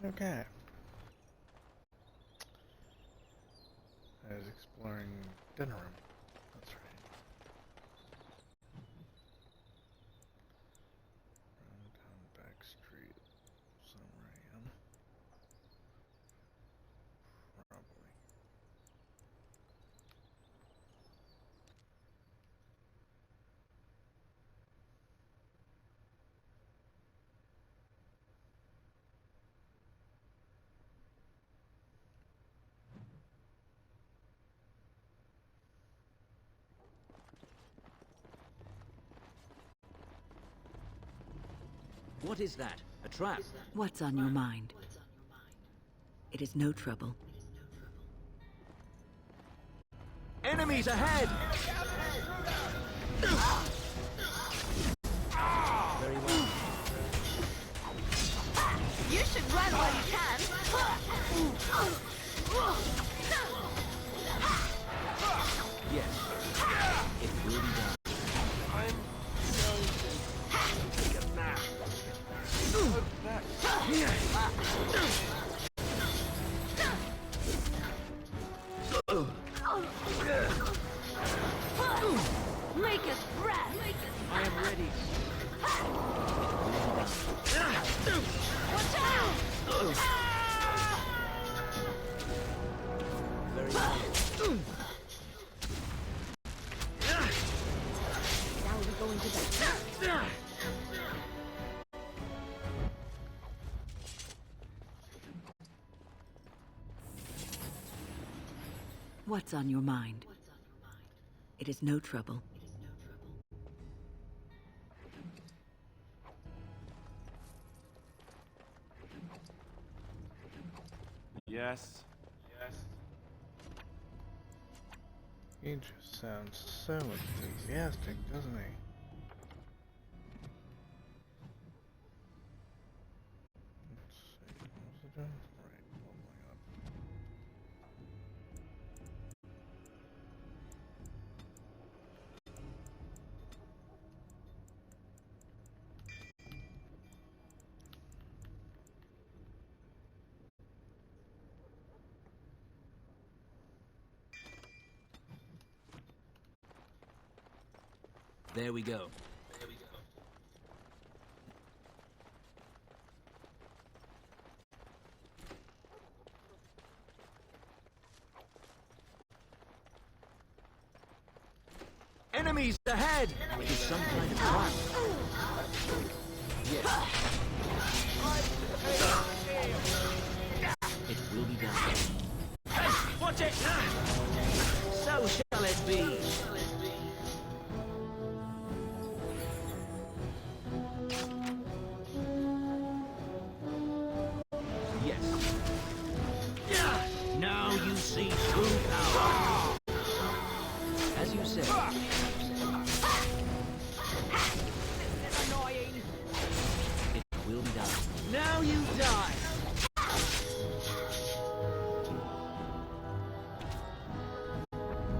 Okay. I was exploring Denerim. That's right. Round down back street. Somewhere I am. Probably. What is that? A trap? What's on your mind? It is no trouble. Enemies ahead! Very well. You should run while you can. Yes. It will be done. I'm going to take a nap. Make us breath. I am ready. Watch out! Very well. Now we're going to bed. What's on your mind? It is no trouble. Yes. He just sounds so enthusiastic, doesn't he? Let's see, what was it doing? Right, leveling up. There we go. Enemies ahead! It is some kind of trap. Yes. It will be done. Watch it! So shall it be. Yes. Now you see true power. As you said. Annoying. It will be done. Now you die!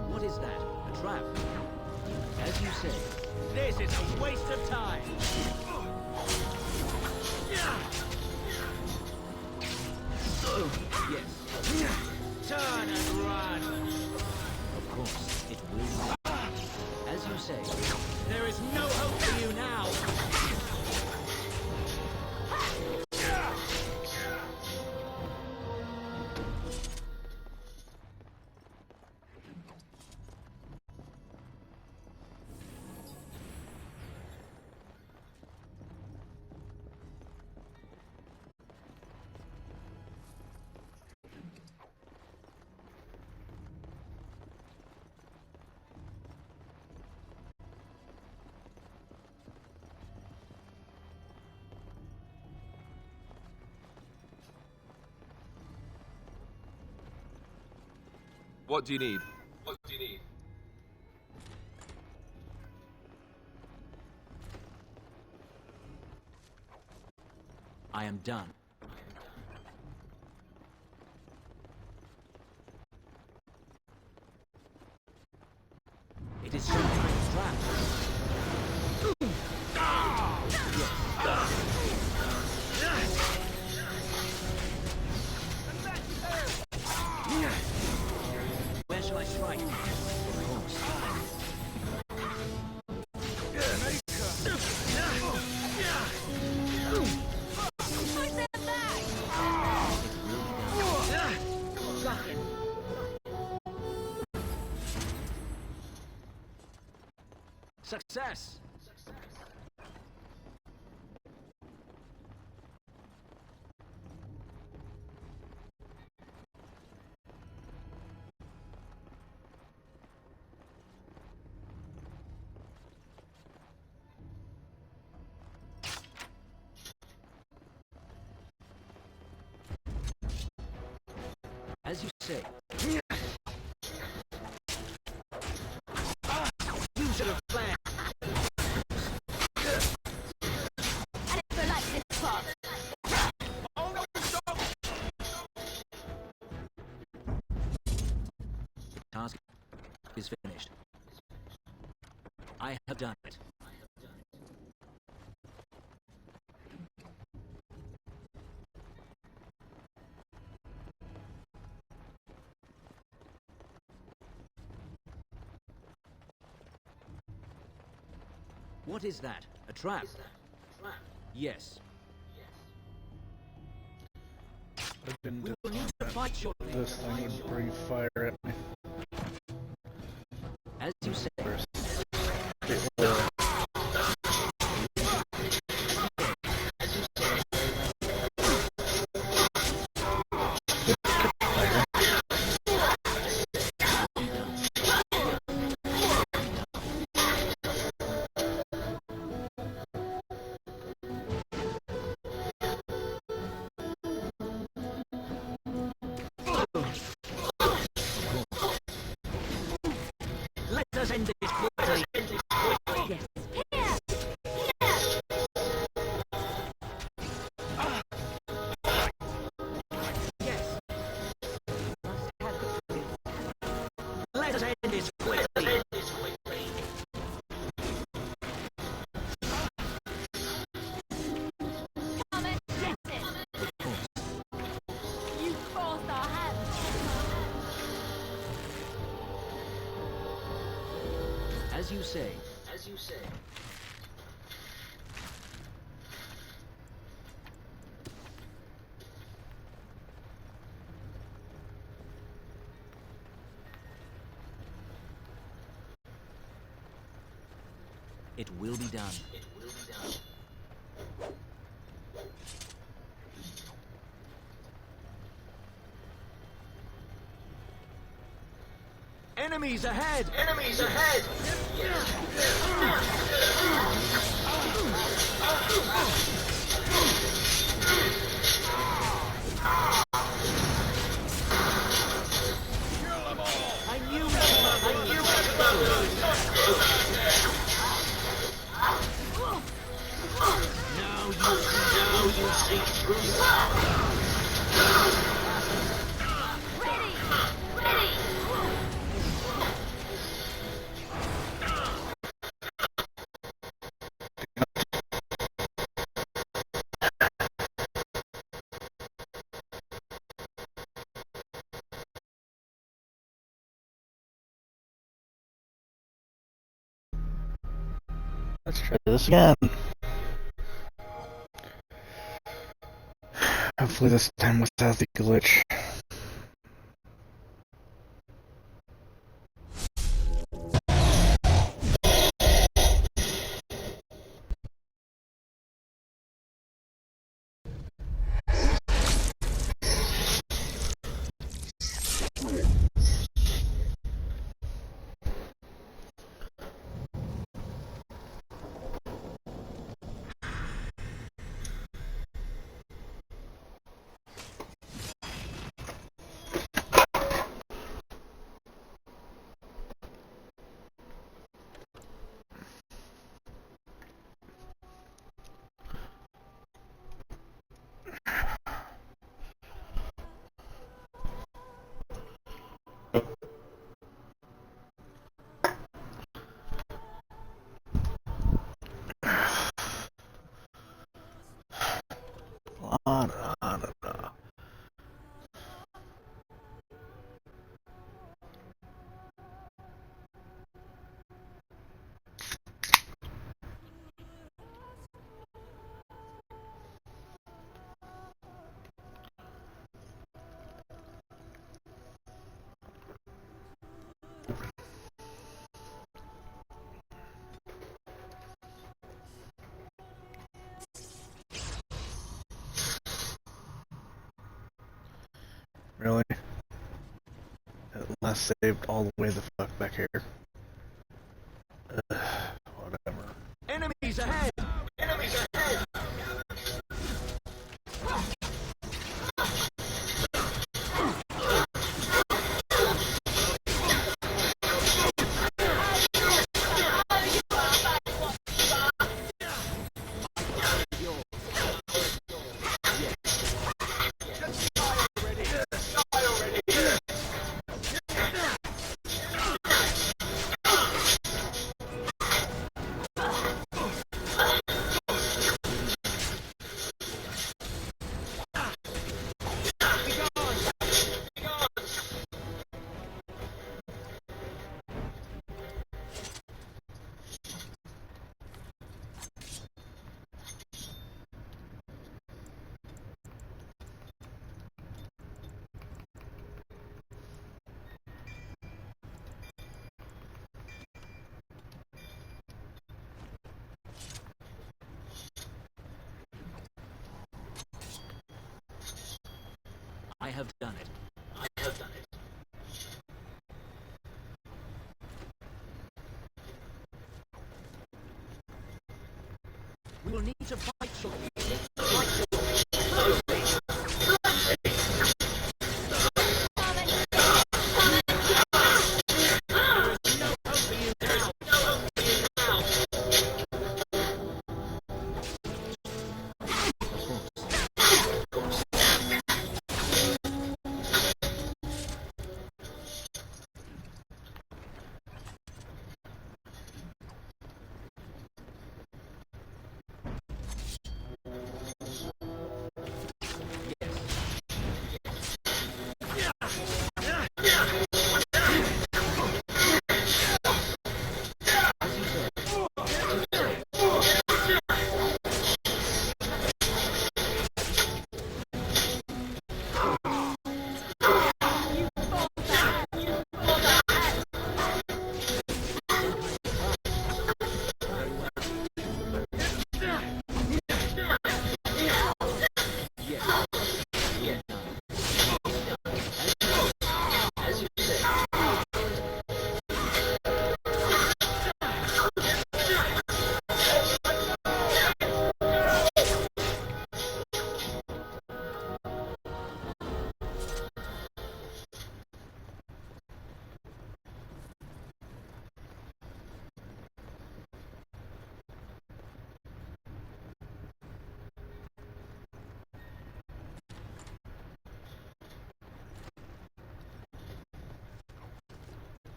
What is that? A trap? As you say, this is a waste of time! Yes. Turn and run! Of course, it will be done. As you say, there is no hope for you now! What do you need? I am done. It is some kind of trap. Yes. Success! As you say. You should have planned. I never liked this part. Task is finished. I have done it. What is that? A trap? Yes. I didn't We will need to fight shortly. this thing would breathe fire at me. As you say. First. Let us end this quickly. Yes. Yes. Let us end this quickly. Come and get it. You forced our hand. As you say. As you say. It will be done. It will be done. Enemies ahead! Enemies ahead! I knew Now you see truth. Ready! Ready! Let's try this again. Hopefully this time without the glitch. Really? At last saved all the way the fuck back here. Whatever. Enemies ahead! Enemies ahead! I have done it. I have done it. We will need to fight shortly.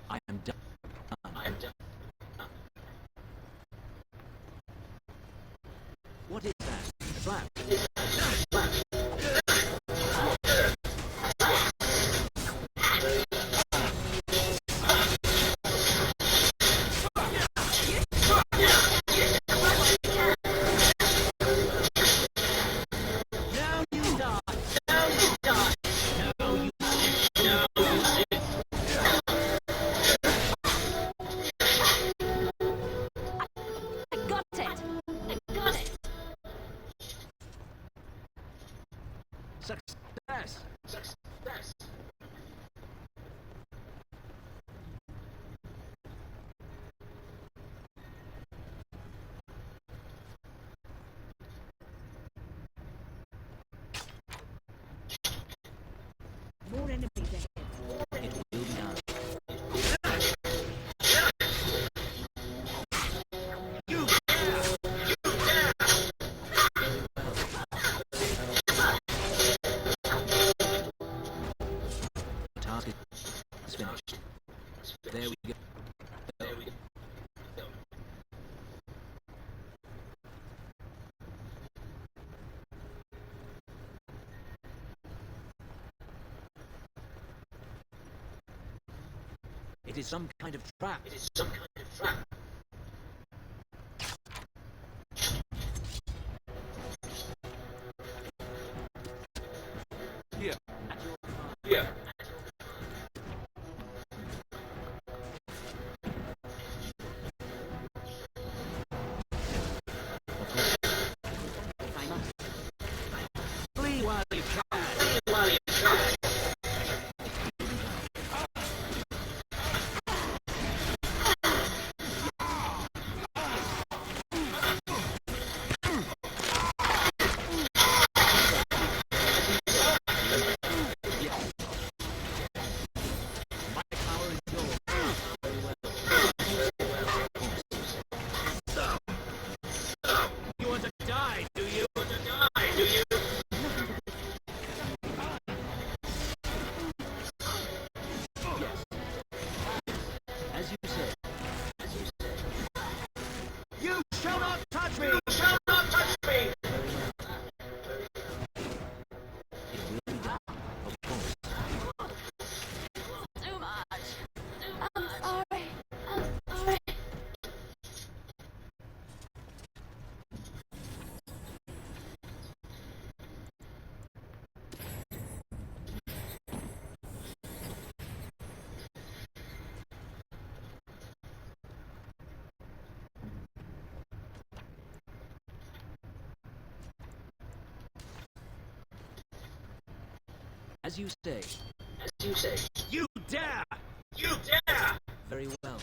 I am done. I am done. What is that? A trap? Now you die. Now you die. No, you I got it. I got it. Success! Success! More enemies ahead. It will be done. The task is finished. There we go. There we go. It is some kind of trap. It is some kind of trap. Here. Here. Flee while you can. Flee while you can. As you say. You dare! Very well.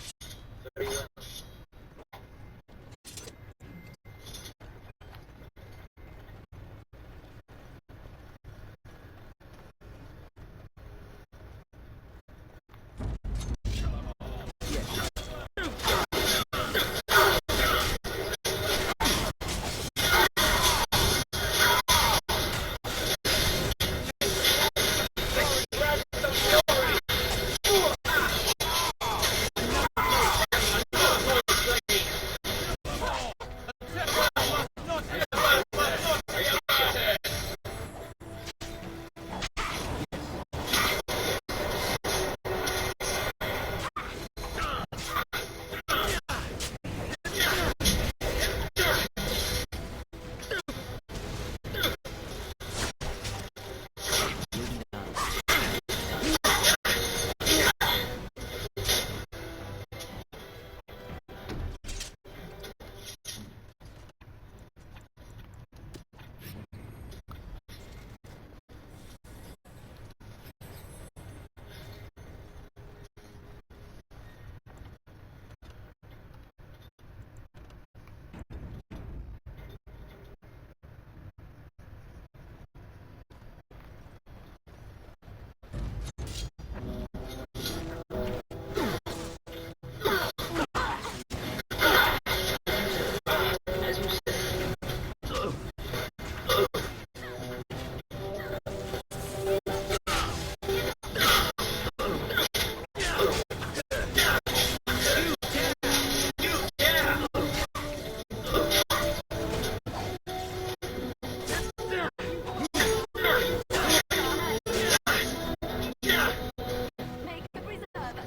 Make a preserver.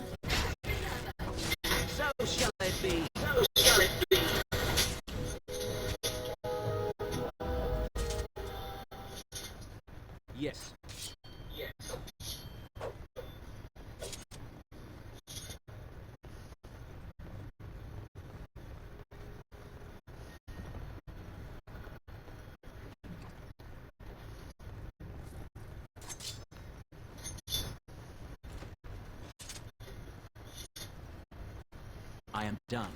So shall it be. Yes. I am done.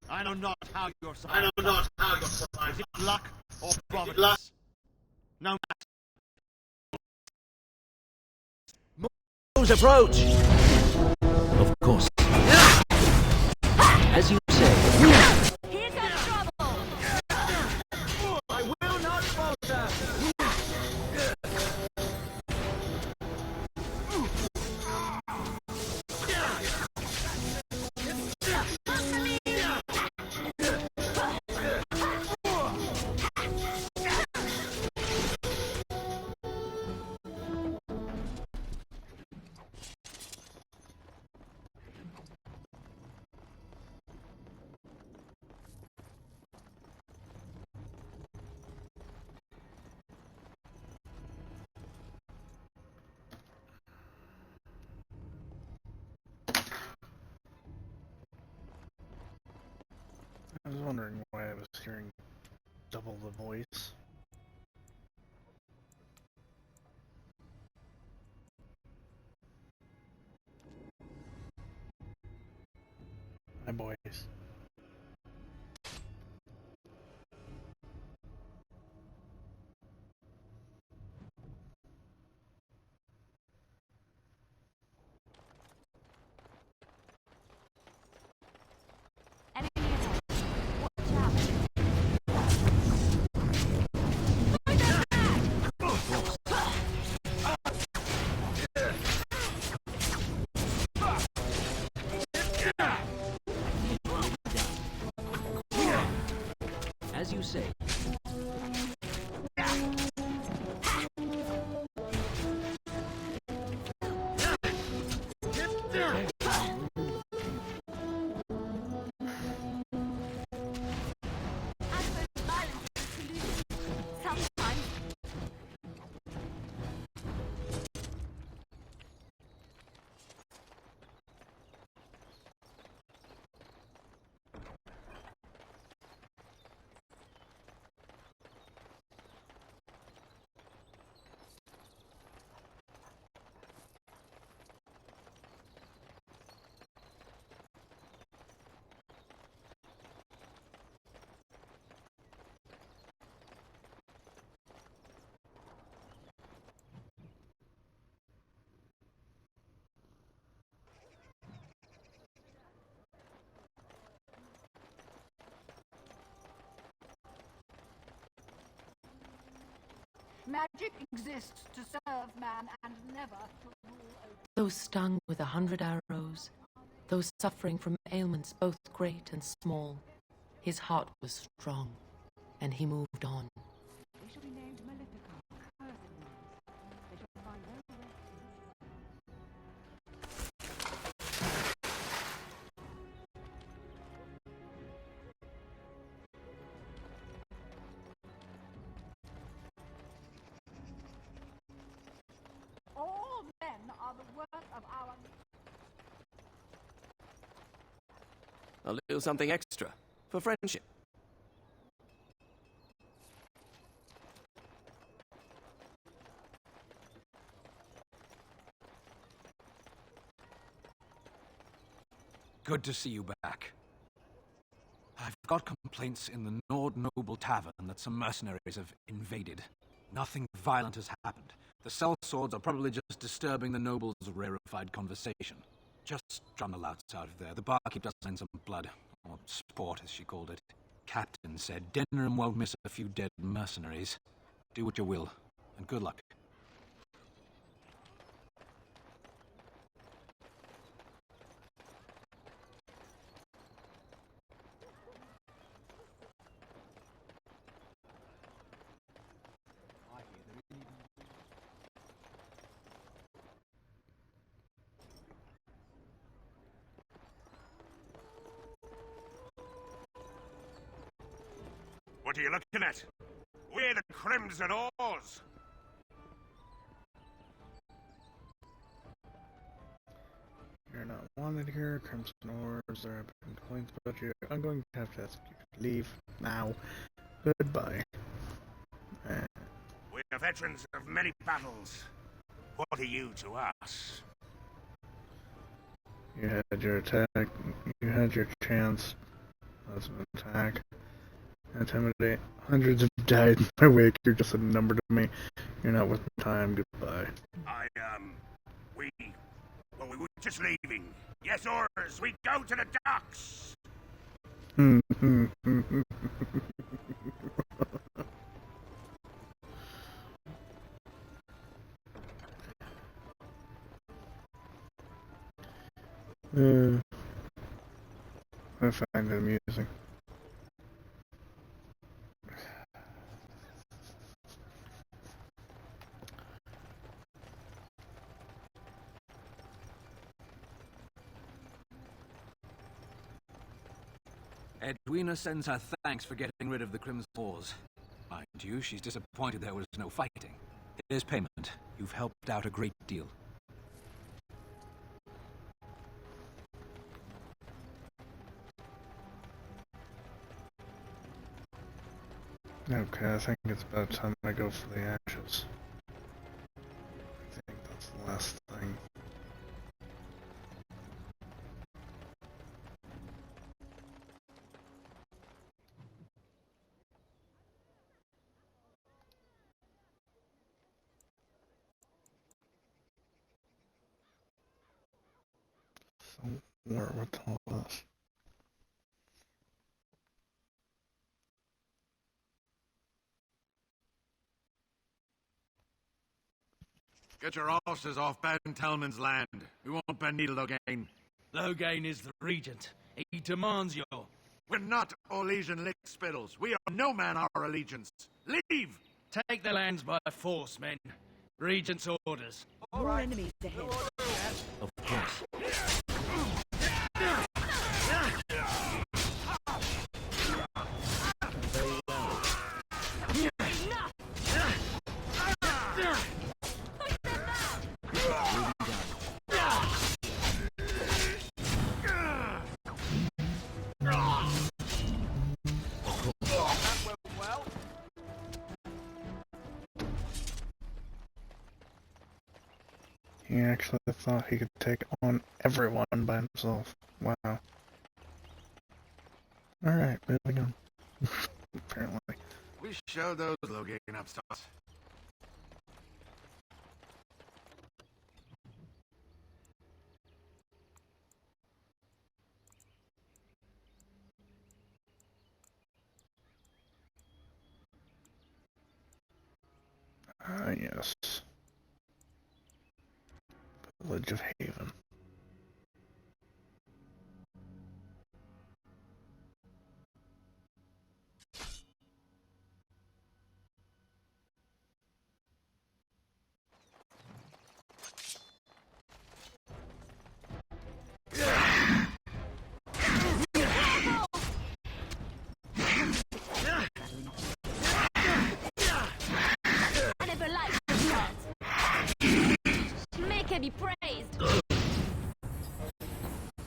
I know not how you're surviving. Is it luck or providence? No Those approach! Of course. As you say. Here comes trouble. I will not falter! wondering why I was hearing double the voice. Hi, boys. Enemy ahead. Watch out. As you say. Adverse violence is solution. Sometimes. Magic exists to serve man and never to rule over. Those stung with 100 arrows, those suffering from ailments both great and small, his heart was strong, and he moved on. They shall be named Malefica, cursed ones. They shall find no rest. All men are the work of our... A little something extra for friendship. Good to see you back. I've got complaints in the Nord Noble Tavern that some mercenaries have invaded. Nothing violent has happened. The sellswords are probably just disturbing the nobles' rarefied conversation. Just drum the louts out of there. The barkeep does send some blood. Or sport, as she called it. Captain said Denham won't miss a few dead mercenaries. Do what you will, and good luck. What are you looking at? We're the Crimson Oars! You're not wanted here, Crimson Oars. There have been complaints about you. I'm going to have to ask you to leave now. Goodbye. We're veterans of many battles. What are you to us? You had your attack. You had your chance. As an attack. Intimidate. Hundreds have died in my wake. You're just a number to me. You're not worth my time. Goodbye. We were just leaving. Yes, Oars, we go to the docks! I find it amusing. Edwina sends her thanks for getting rid of the Crimson Oars. Mind you, she's disappointed there was no fighting. Here's payment. You've helped out a great deal. Okay, I think it's about time I go for the ashes. I think that's the last thing. So, where with all this? Get your asses off Ben Telman's land. We won't Ben Needle again. Loghain is the regent. He demands your... We're not Orlesian lick spittles. We are no man our allegiance. Leave! Take the lands by force, men. Regent's orders. More enemies ahead. Of course. He actually thought he could take on everyone by himself. Wow. Alright, moving on. Apparently. We showed those Loghain upstarts. Ah, yes. Village of Haven. I never liked the blood. Make her be praised.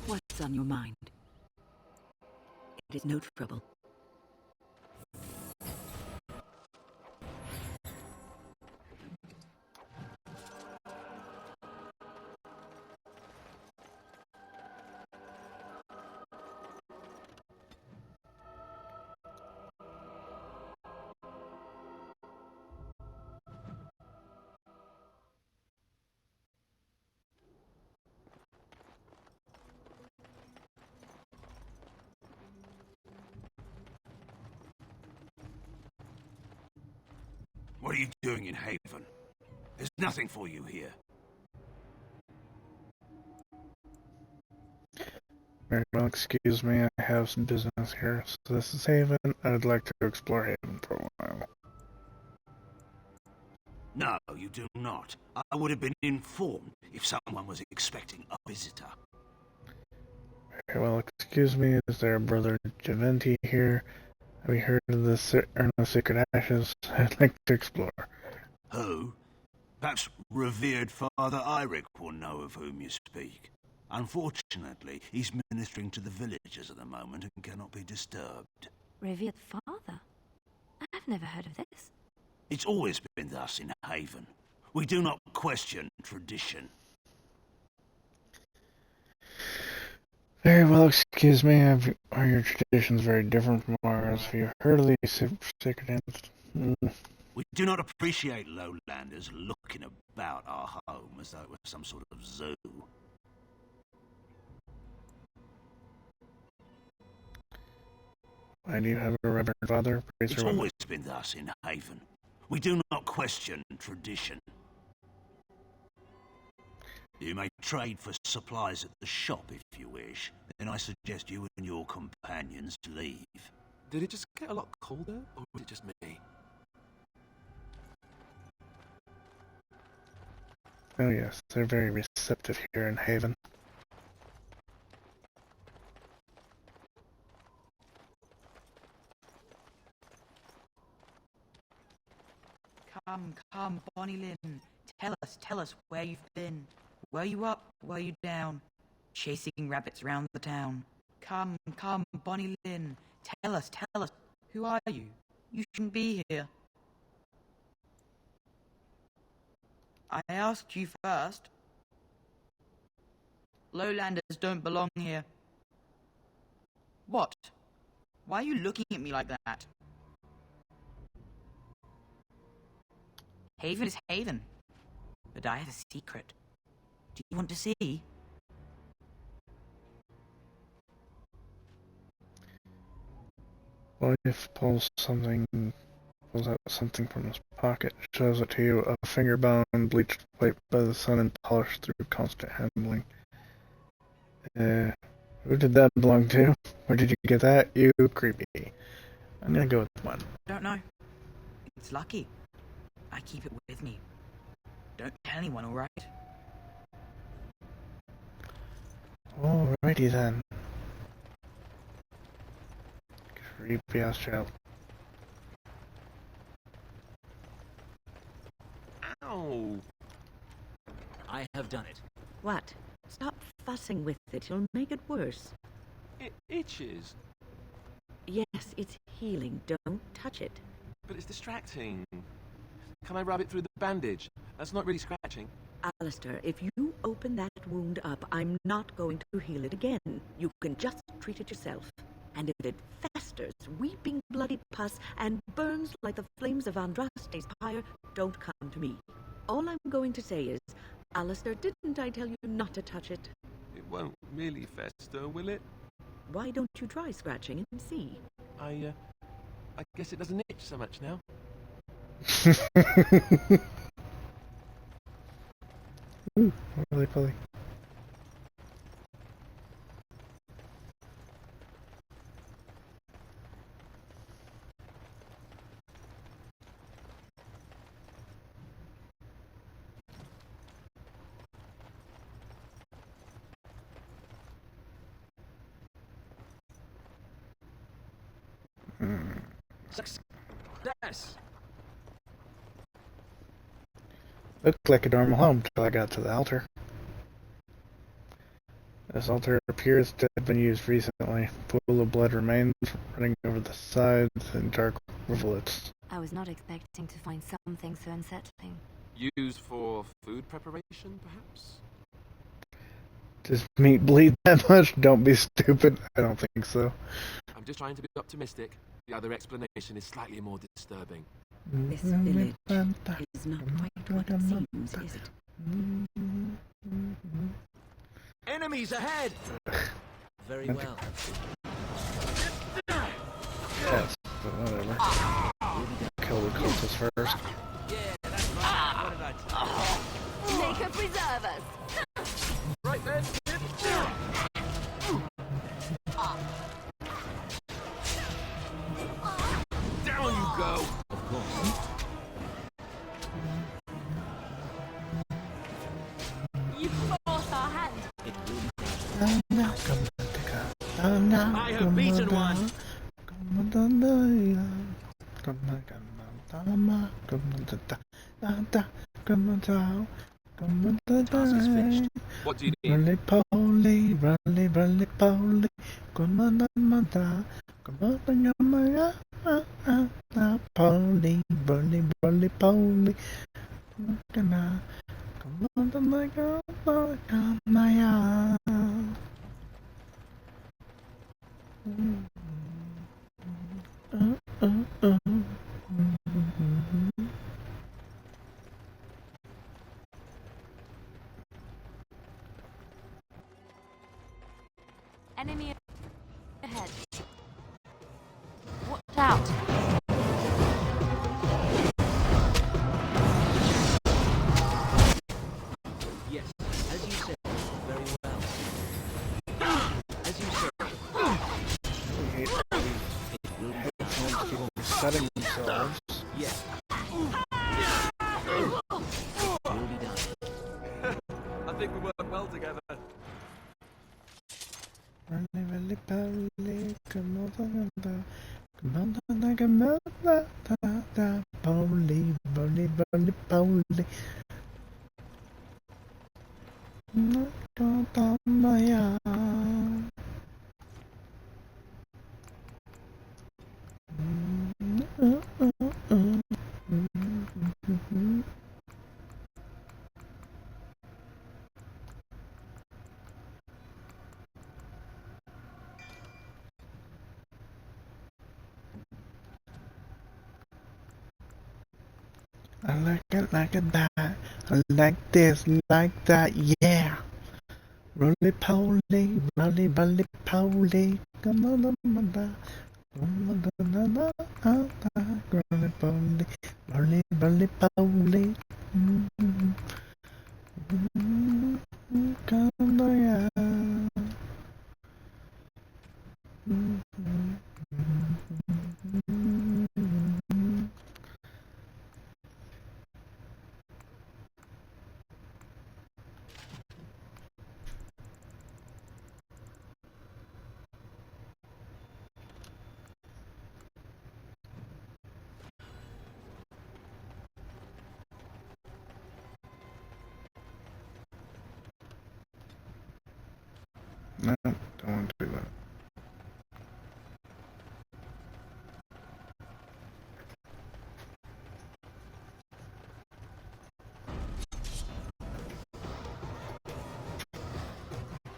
What's on your mind? It is no trouble. What are you doing in Haven? There's nothing for you here. Very well, excuse me, I have some business here. So this is Haven. I'd like to explore Haven for a while. No, you do not. I would have been informed if someone was expecting a visitor. Very well, excuse me, is there a brother Javenti here? Have you heard of the Urn of Sacred Ashes? I'd like to explore. Who? Perhaps revered Father Eirik will know of whom you speak. Unfortunately, he's ministering to the villagers at the moment and cannot be disturbed. Revered father? I've never heard of this. It's always been thus in Haven. We do not question tradition. Very well, excuse me, are your traditions very different from ours? Have you heard of these sacred hands? We do not appreciate lowlanders looking about our home as though it was some sort of zoo. Why do you have a reverend father? It's always been thus in Haven. We do not question tradition. You may trade for supplies at the shop if you wish. Then I suggest you and your companions leave. Did it just get a lot colder, or was it just me? Oh yes, they're very receptive here in Haven. Come, Bonnie Lynn. Tell us where you've been. Were you up? Were you down? Chasing rabbits round the town. Come, Bonnie Lynn. Tell us. Who are you? You shouldn't be here. I asked you first. Lowlanders don't belong here. What? Why are you looking at me like that? Haven is Haven. But I have a secret. Do you want to see? Williams pulls out something from his pocket, shows it to you, a finger bound, bleached white by the sun and polished through constant handling. Who did that belong to? Where did you get that? You creepy. I'm gonna go with one. I don't know. It's lucky. I keep it with me. Don't tell anyone, alright? Alrighty then. Creepy ass child. Ow! I have done it. What? Stop fussing with it. You'll make it worse. It itches, Yes, it's healing. Don't touch it. but it's distracting. Can I rub it through the bandage? That's not really scratching. Alistair, if you open that wound up, I'm not going to heal it again. You can just treat it yourself. And if it festers, weeping bloody pus, and burns like the flames of Andraste's pyre, don't come to me. All I'm going to say is, Alistair, didn't I tell you not to touch it? It won't really fester, will it? Why don't you try scratching and see? I guess it doesn't itch so much now. Ooh, really fully. Success! Looked like a normal home till I got to the altar. This altar appears to have been used recently. Pool of blood remains running over the sides and dark rivulets. I was not expecting to find something so unsettling. Used for food preparation, perhaps? Does meat bleed that much? Don't be stupid. I don't think so. I'm just trying to be optimistic. The other explanation is slightly more disturbing. This village is not quite what it seems, is it? Enemies ahead! Very well. Yes, but whatever. Kill the cultists first. Yeah, that's right. What did I tell you? Make her preserve us! Right then! Down you go! Of course. You forced our hand! It will be I have beaten one! Task is finished. What do you need? Roly poly, roly roly poly, come on, poly, roly roly poly, come on, like a Enemy ahead. Watch out! Yes, as you said. Very well. As you said. It will be headphones keep resetting themselves. yes. It will be done. I think we work well together. Roly roly poly, come on, like a poly, roly roly poly. I like it like that. I like this, like that, yeah. Roly poly, roly poly, poly. Come on, roly poly, roly poly, poly. Come on, yeah. No, don't want to do that.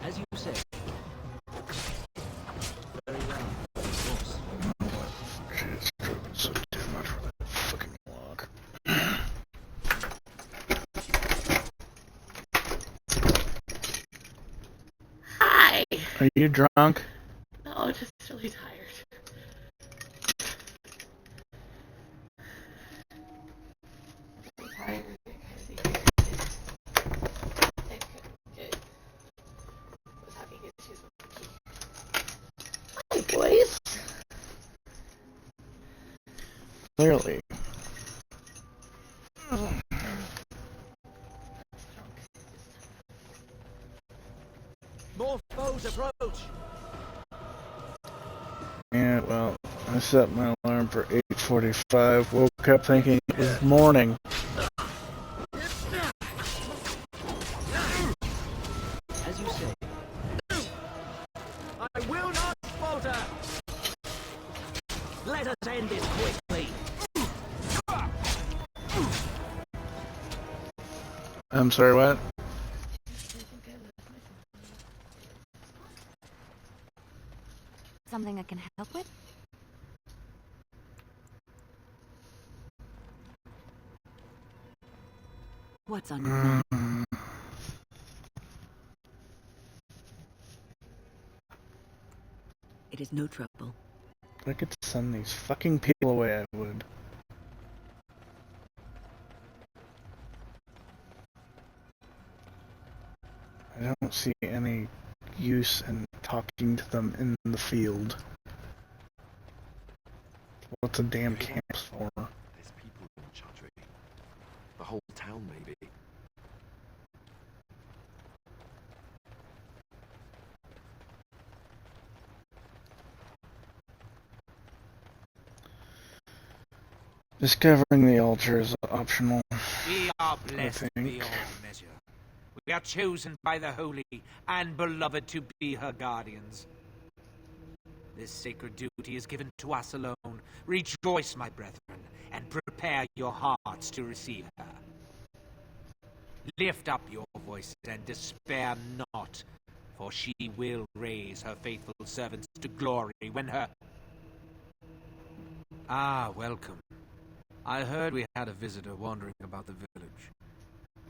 As you say. Very well, of course. Jeez, driven so damn much for that fucking log. Hi! Are you drunk? No, just really tired. I'm tired because he was having issues with the key. Hi, boys! Clearly. More foes approach! Yeah, well, I set my alarm for 8:45. Woke up thinking it was morning. As you say. I will not falter! Let us end this quickly! I'm sorry, what? Something I can help with? What's on your mind? It is no trouble. If I could send these fucking people away, I would. I don't see any use in talking to them in the field. What's a damn camp for? There's people in Chudry. The whole town, maybe. Discovering the altar is optional. We are blessed beyond measure. We are chosen by the holy and beloved to be her guardians. This sacred duty is given to us alone. Rejoice, my brethren, and prepare your hearts to receive her. Lift up your voices and despair not, for she will raise her faithful servants to glory when her... Ah, welcome. I heard we had a visitor wandering about the village.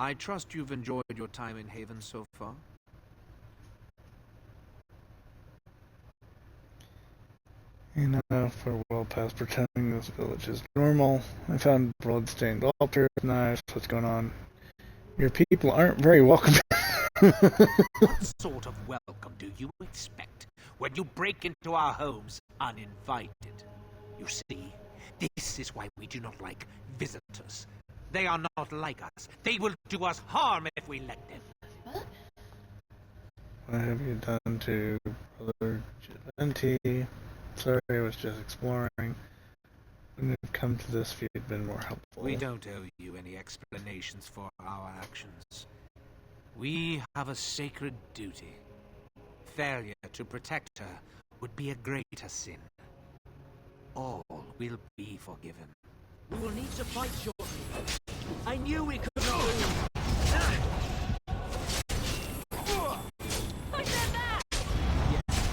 I trust you've enjoyed your time in Haven so far? You know, for well past pretending this village is normal. I found blood-stained altars, knives, what's going on? Your people aren't very welcome. What sort of welcome do you expect when you break into our homes uninvited? You see, this is why we do not like visitors. They are not like us. They will do us harm if we let them. What have you done to Brother Giventi? Sorry, I was just exploring. When you've come to this, if you'd been more helpful. We don't owe you any explanations for our actions. We have a sacred duty. Failure to protect her would be a greater sin. All will be forgiven. We will need to fight shortly. I knew we could not win.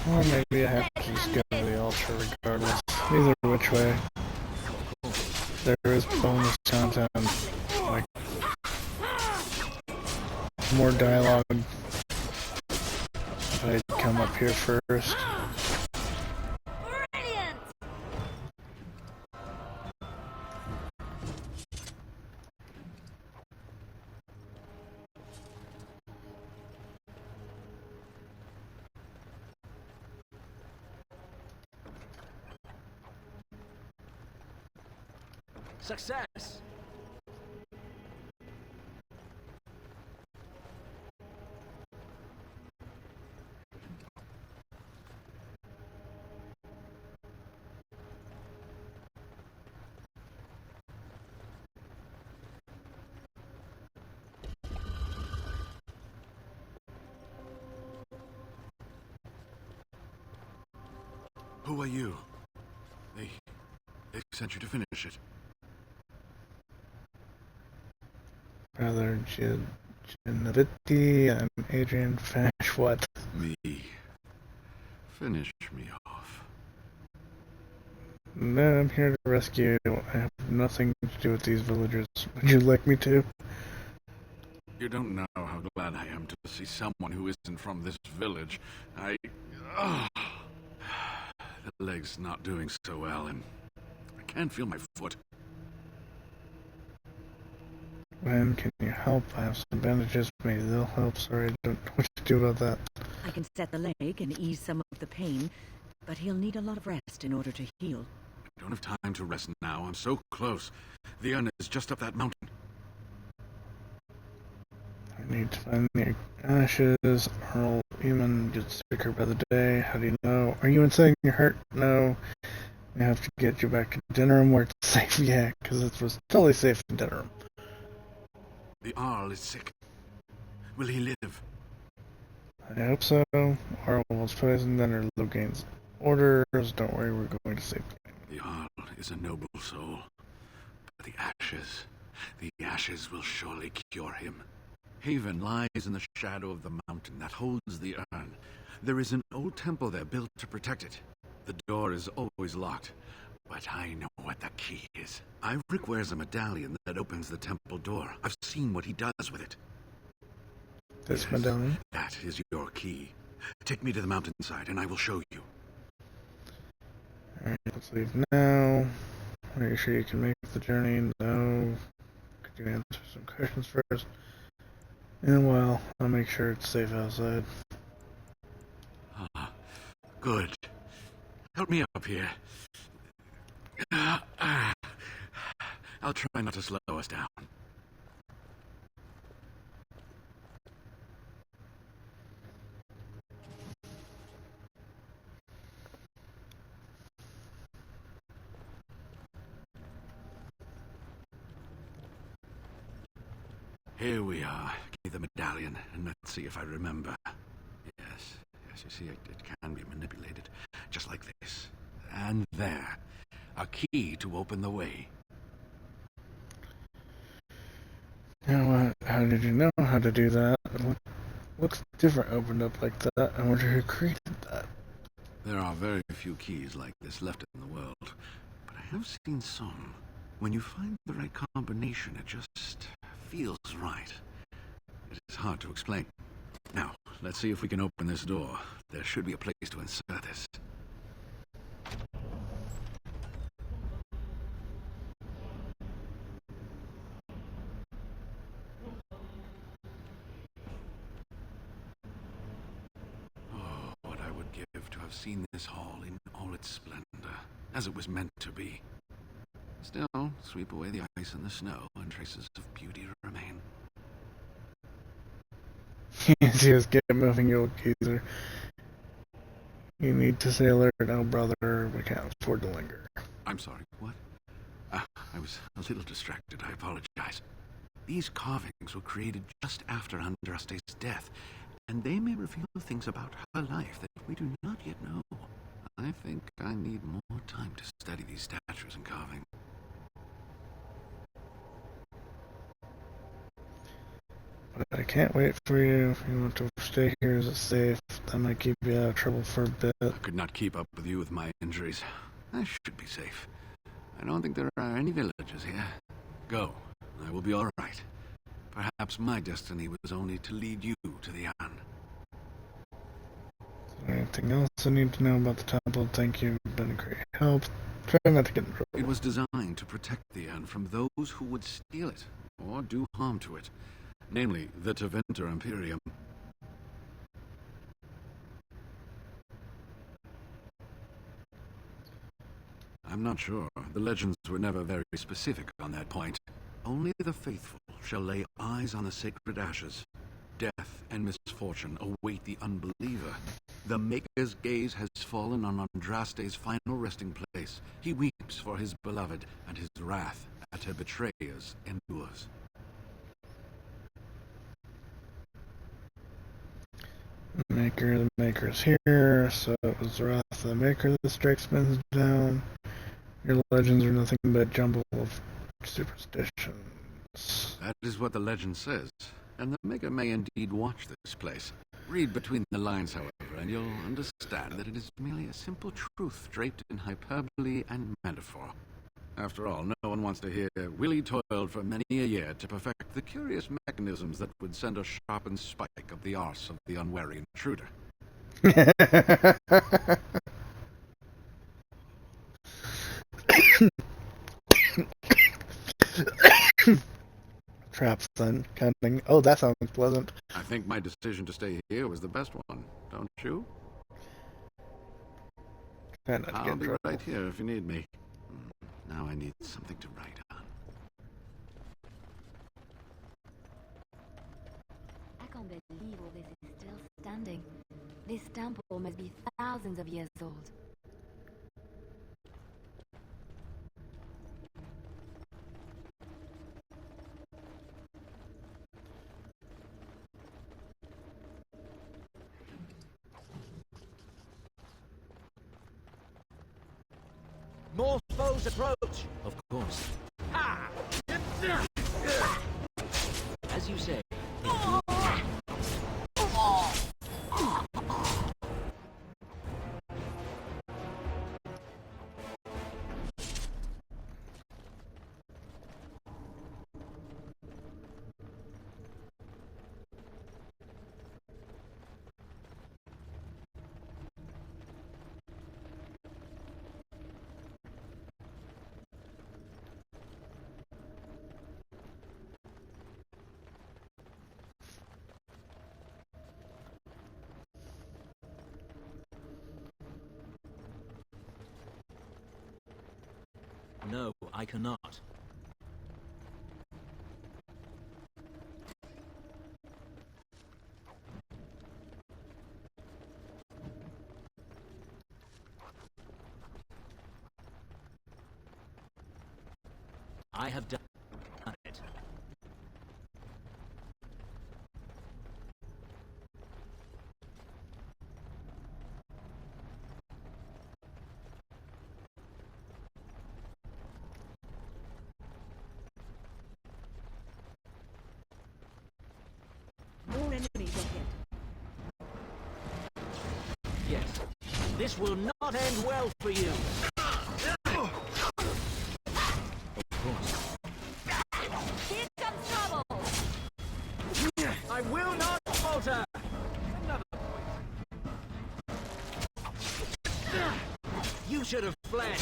Or maybe I have to just go to the altar regardless. Either which way. there is bonus content, like more dialogue. If I come up here first. Success! Who are you? They sent you to finish it. Brother Gianvitti and Adrian Fash, what? Me. Finish me off. No, I'm here to rescue you. I have nothing to do with these villagers. Would you like me to? You don't know how glad I am to see someone who isn't from this village. The leg's not doing so well, and I can't feel my foot. When can you help? I have some bandages. Maybe they'll help. Sorry, I don't know what to do about that. I can set the leg and ease some of the pain, but he'll need a lot of rest in order to heal. I don't have time to rest now. I'm so close. The urn is just up that mountain. I need to find the ashes. Earl Eamon gets sicker by the day. How do you know? Are you insane? You're hurt? No. I have to get you back to Dinnerham where it's safe. Yeah, because it was totally safe in Dinnerham. The Arl is sick. Will he live? I hope so. Arl was poisoned under Logain's orders. Don't worry, we're going to save him. The Arl is a noble soul. But the ashes will surely cure him. Haven lies in the shadow of the mountain that holds the urn. There is an old temple there built to protect it. The door is always locked, but I know what the key is. Iverick wears a medallion that opens the temple door. I've seen what he does with it. This medallion? That is your key. Take me to the mountainside and I will show you. Alright, let's leave now. Are you sure you can make the journey? No. Could you answer some questions first? And well, I'll make sure it's safe outside. Good. Help me up here. I'll try not to slow us down. Here we are. Give the medallion, and let's see if I remember. Yes, you see, it can be manipulated. Just like this. And there. A key to open the way. Now, how did you know how to do that? What's different opened up like that? I wonder who created that. There are very few keys like this left in the world, but I have seen some. When you find the right combination, it just feels right. It is hard to explain. Now, let's see if we can open this door. There should be a place to insert this. Oh, what I would give to have seen this hall in all its splendor, as it was meant to be. Still, sweep away the ice and the snow, and traces of beauty remain. Just get moving, you old geezer. You need to stay alert now, brother. We can't afford to linger. I'm sorry, what? I was a little distracted, I apologize. These carvings were created just after Andraste's death, and they may reveal things about her life that we do not yet know. I think I need more time to study these statues and carving. But I can't wait for you. If you want to stay here, is it safe? That might keep you out of trouble for a bit. I could not keep up with you with my injuries. I should be safe. I don't think there are any villagers here. Go. I will be all right. Perhaps my destiny was only to lead you to the Anne. Is there anything else I need to know about the temple? Thank you. You've been a great help. Try not to get in trouble. It was designed to protect the Anne from those who would steal it or do harm to it, namely the Tevinter Imperium. I'm not sure. The legends were never very specific on that point. Only the faithful shall lay eyes on the sacred ashes. Death and misfortune await the unbeliever. The Maker's gaze has fallen on Andraste's final resting place. He weeps for his beloved, and his wrath at her betrayers endures. The Maker's here, so it was the wrath of the Maker that strikes men down. Your legends are nothing but a jumble of superstitions. That is what the legend says, and the Maker may indeed watch this place. Read between the lines, however, and you'll understand that it is merely a simple truth draped in hyperbole and metaphor. After all, no one wants to hear Willie toiled for many a year to perfect the curious mechanisms that would send a sharpened spike up the arse of the unwary intruder. Traps then, cunning. Oh, that sounds pleasant. I think my decision to stay here was the best one, don't you? I'll be right here if you need me. Now I need something to write on. I can't believe all this is still standing. This temple must be thousands of years old. More foes approach! Of course. Ha! As you say. No, I cannot. I have done it. More enemies ahead. Yes. This will not end well for you. Of course. Here comes trouble! I will not falter! You should have fled.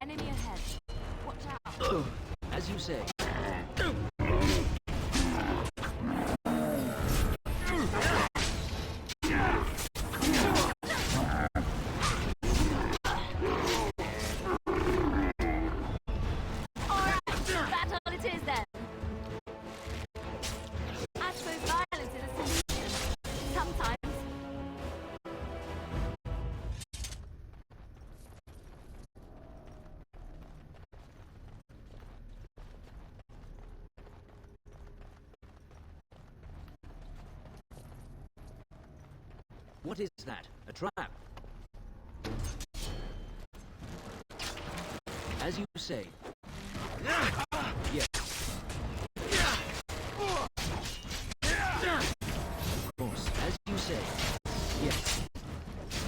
Enemy ahead. Watch out. As you say. What is that? A trap? As you say. Yes. Of course, as you say. Yes.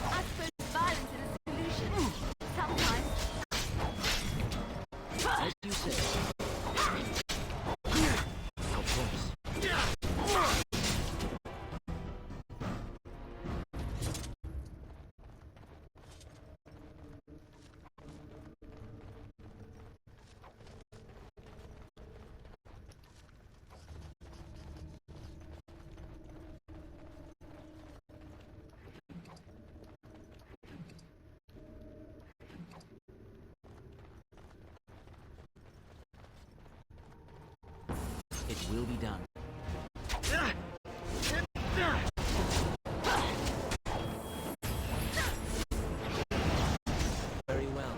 I suppose violence is a solution. Sometimes. As you say. Of course. It will be done. Very well.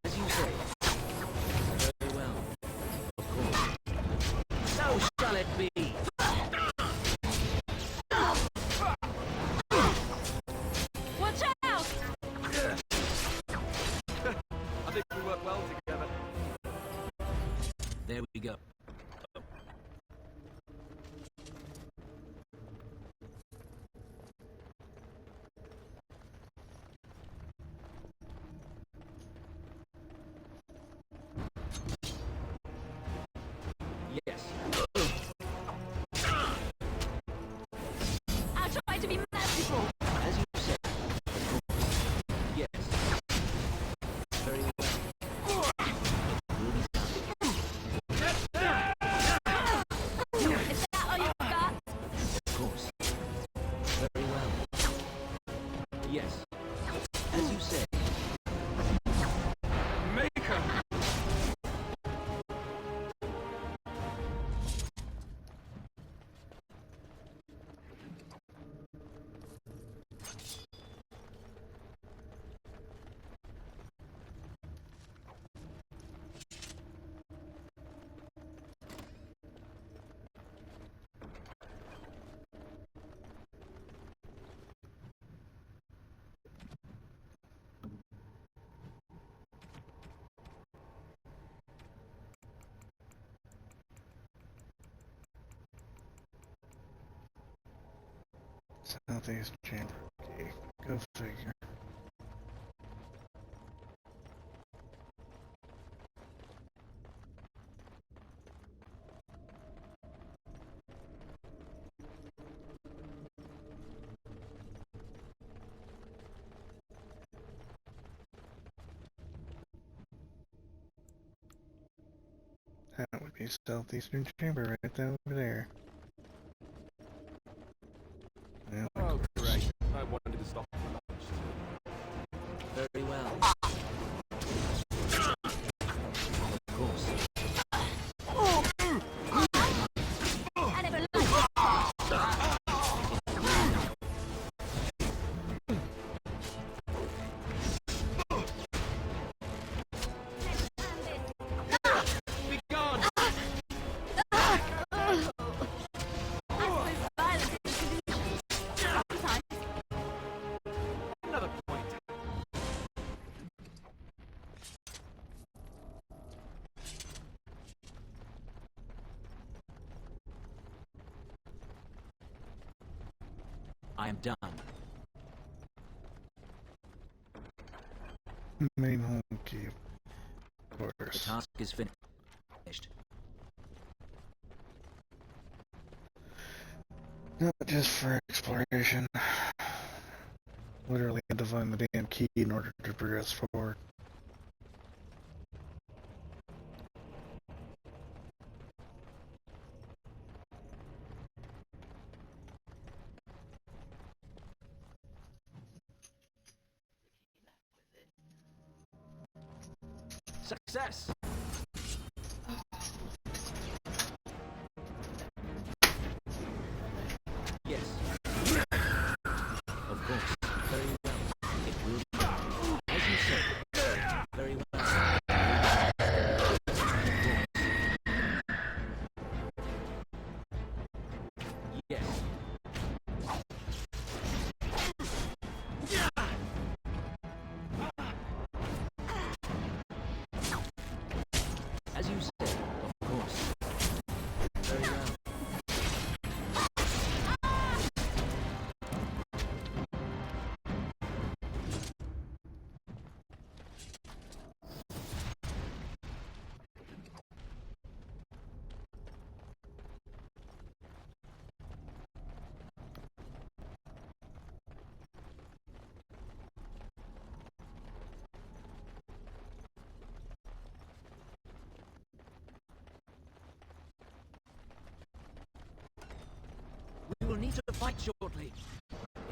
As you say. Very well. Of course. So shall it be. Watch out! I think we work well together. There we go. Yes. I'll try to be merciful. As you say. Yes. Very well. Will be done. Is that all you've got? Of course. Very well. Yes. As you say. Maker! Southeast chamber key. Go figure. That would be southeastern chamber right over there. Yeah, Oh, great. I wanted to stop for lunch. Very well. Of course. I never liked Be gone! I suppose violence is a solution. Sometimes. Another point. I am done. main home key. Of The course. task is finished. Not just for exploration. Literally had to find the damn key in order to progress forward. Success! Yes. Of course. Very well. It will be done. As you say. Very well. Of course. Yes.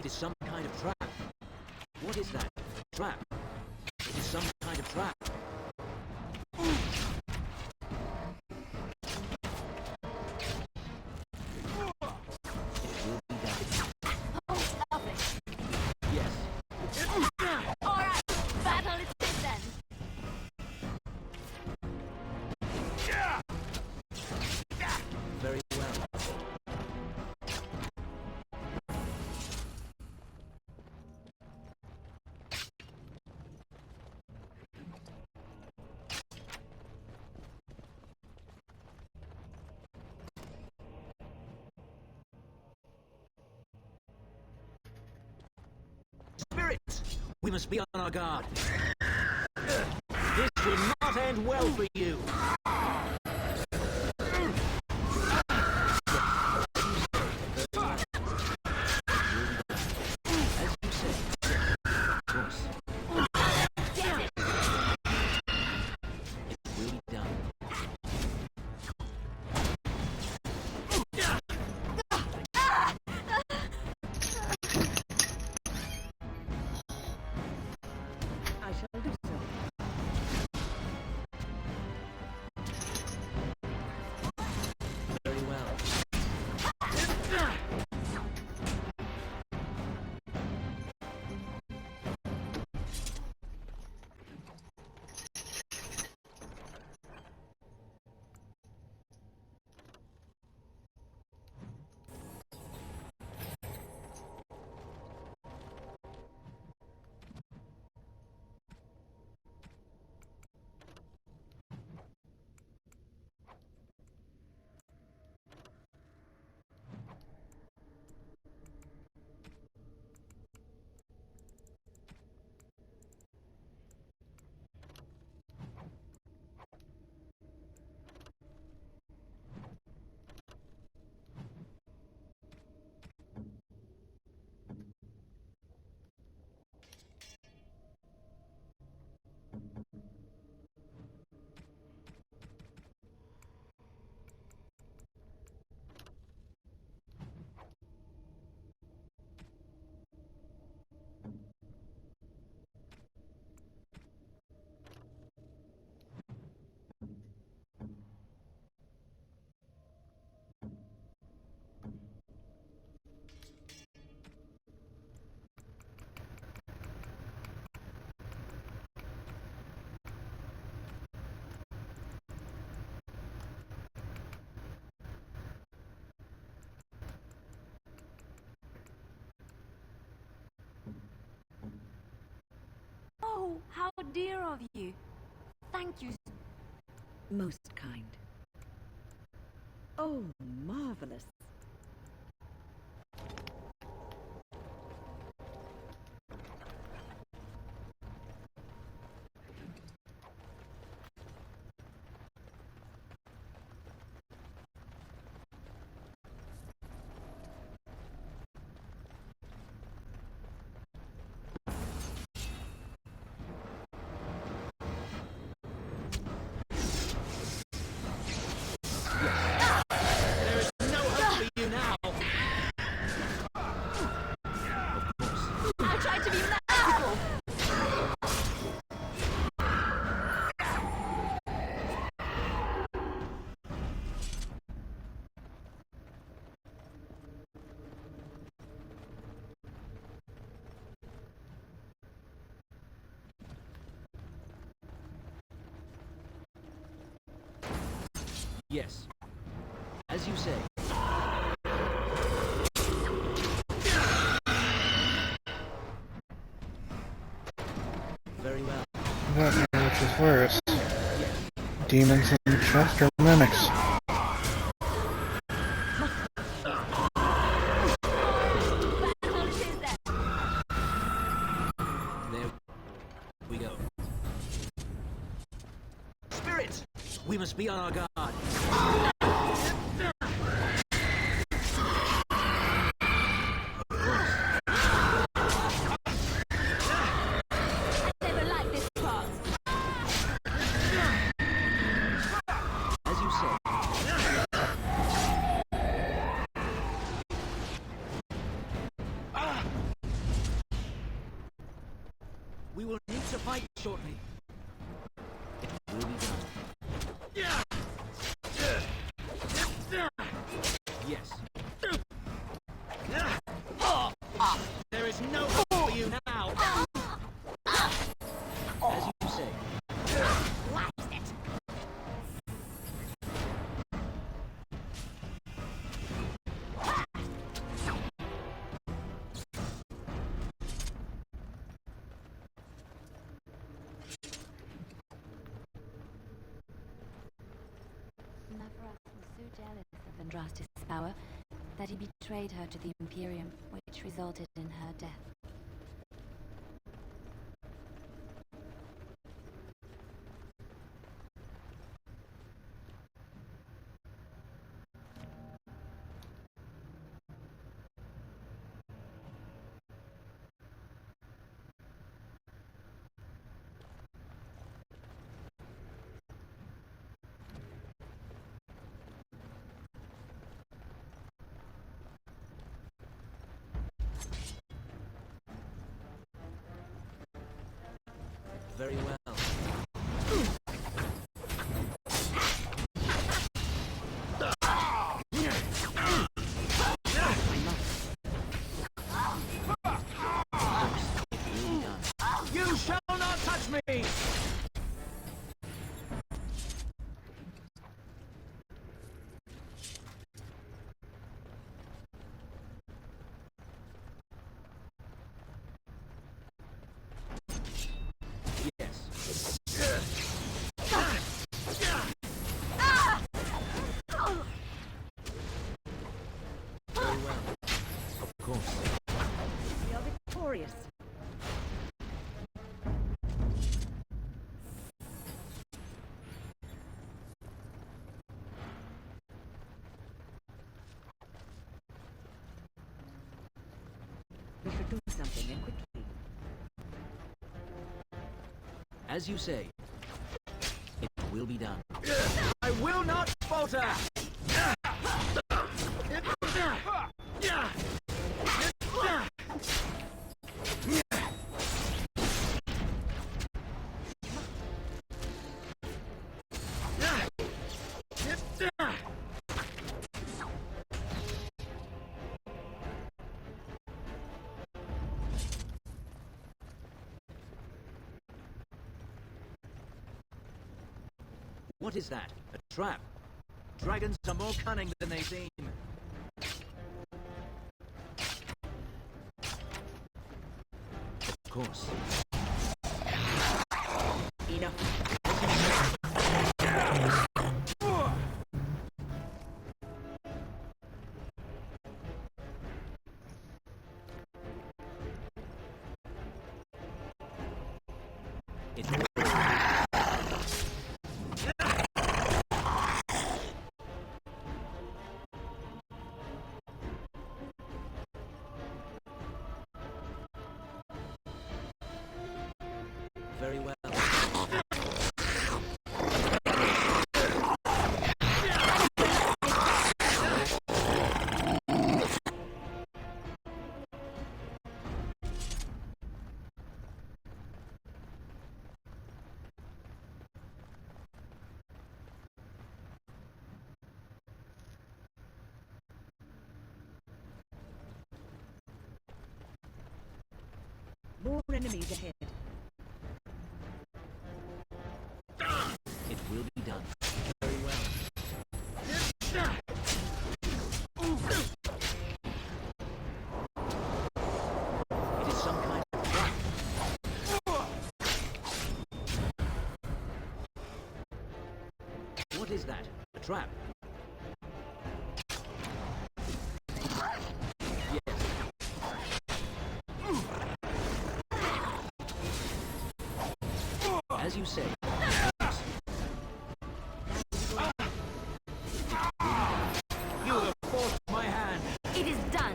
It is some kind of trap. What is that? Trap. It is some kind of trap. Very well. Spirits! We must be on our guard. This will not end well for you. I shall do so. Very well. Oh, how dear of you. Thank you. Most kind. Oh, marvelous. I tried to be merciful. Yes. As you say. Very well. That which is worse. Demons in the chest or mimics? There we go. Spirits! We must be on our guard. Never liked this part. As you say. We will need to fight shortly. It will be done. Yes. There is no hope for you now. As you say. Blast it! Navras was so jealous of Andrastis' power that he betrayed her to the Imperium, which resulted in her death. Very well. You shall not touch me! We are victorious. We should do something, and quickly. As you say. It will be done. I will not falter! What is that? A trap? Dragons are more cunning than they seem. Of course. Enough. Very well. More enemies ahead. It will be done. Very well. It is some kind of trap. What is that? A trap? As you say. You have forced my hand. It is done.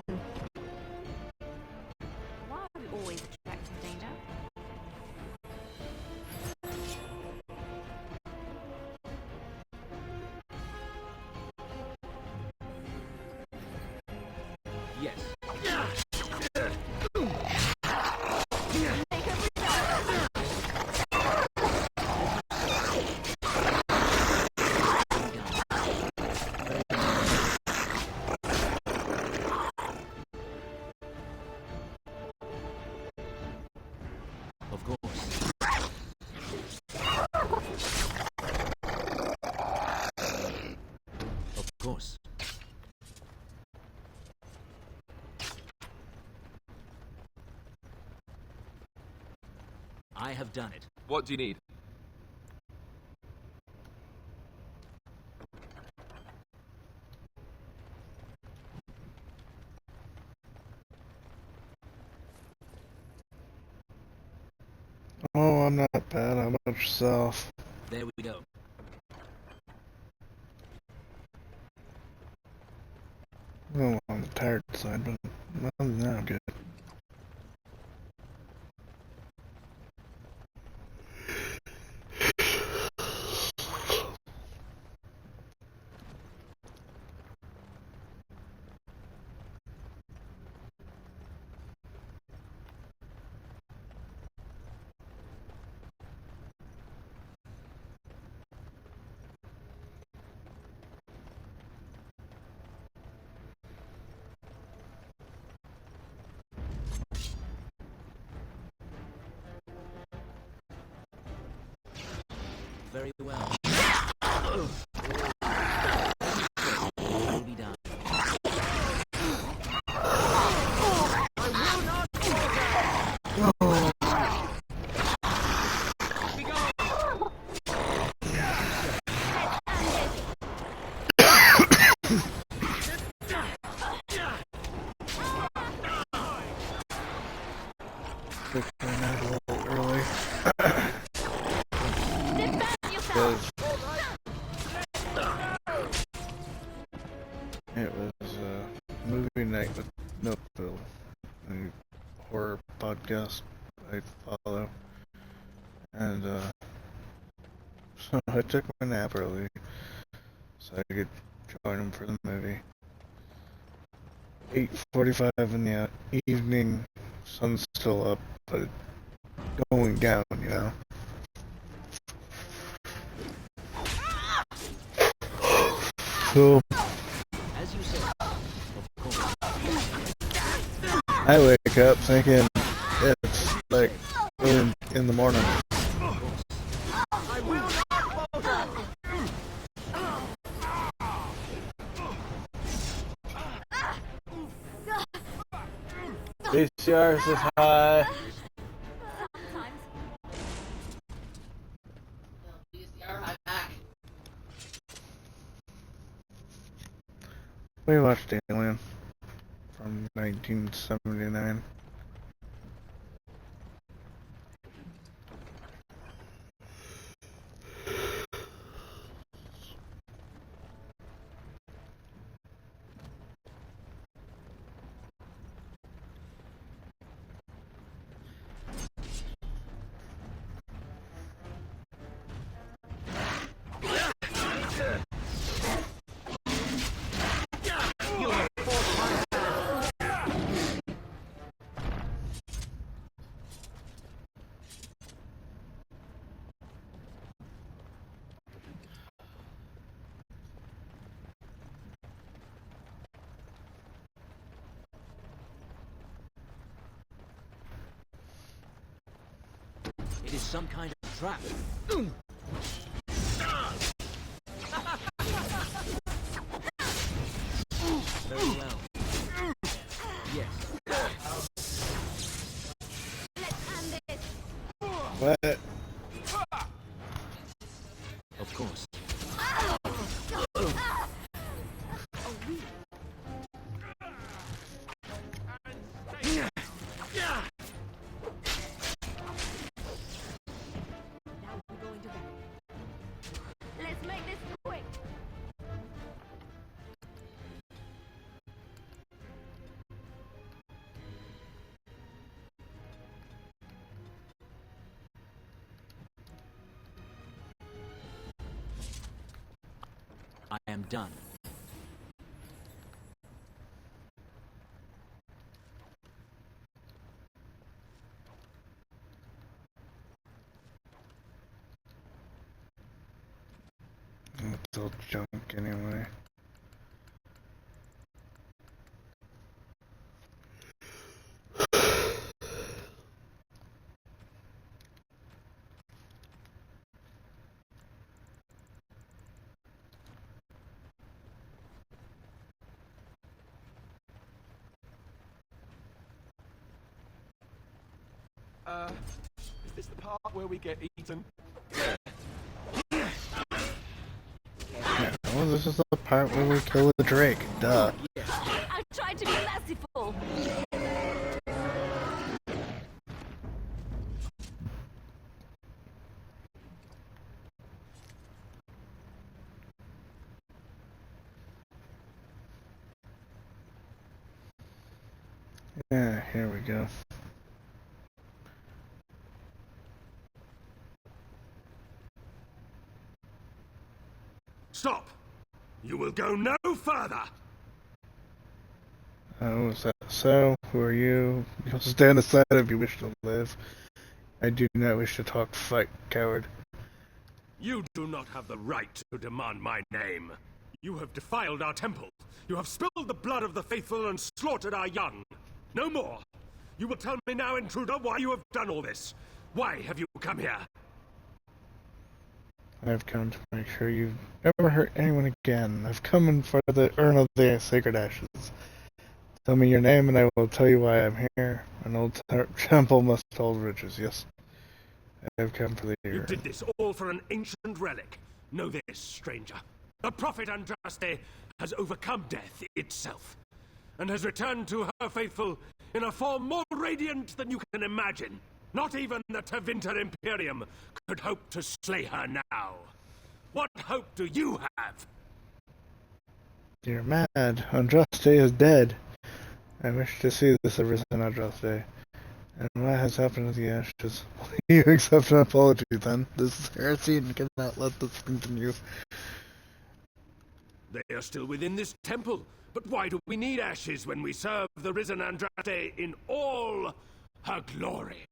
Why are we always attracting danger? Yes. Make a course. I have done it. What do you need? Oh, I'm not bad. How about yourself? There we go. Oh, on the tired side, but other than that, I'm good. Very well. Will be done. Took my nap a little early. Because it was movie night with Noteville, a horror podcast I follow, and so I took my nap early so I could join them for the movie. 8:45 in the evening, sun's still up, but it's going down, you know. So As you say, of course. I wake up thinking it's like in the morning. VCR says hi. We watched Alien from 1979. It is some kind of trap. Very well. Yes. What? Of course. Let's make this quick. I am done. It's all junk anyway. Is this the part where we get eaten? Yeah, well, this is the part where we kill the Drake. Duh. I tried to be merciful. Yeah, here we go. Stop! You will go no further! Oh, is that so? Who are you? You'll stand aside if you wish to live. I do not wish to talk. Fight, coward. You do not have the right to demand my name. You have defiled our temple. You have spilled the blood of the faithful and slaughtered our young. No more. You will tell me now, intruder, why you have done all this. Why have you come here? I've come to make sure you never hurt anyone again. I've come in for the urn of the sacred ashes. Tell me your name and I will tell you why I'm here. An old temple must hold riches, yes. I have come for the urn. You did this all for an ancient relic. Know this, stranger. The prophet Andraste has overcome death itself, and has returned to her faithful in a form more radiant than you can imagine. Not even the Tevinter Imperium could hope to slay her now. What hope do you have? You're mad. Andraste is dead. I wish to see this arisen Andraste. And what has happened to the ashes? Will you accept an apology then? This is heresy and cannot let this continue. They are still within this temple. But why do we need ashes when we serve the risen Andraste in all her glory?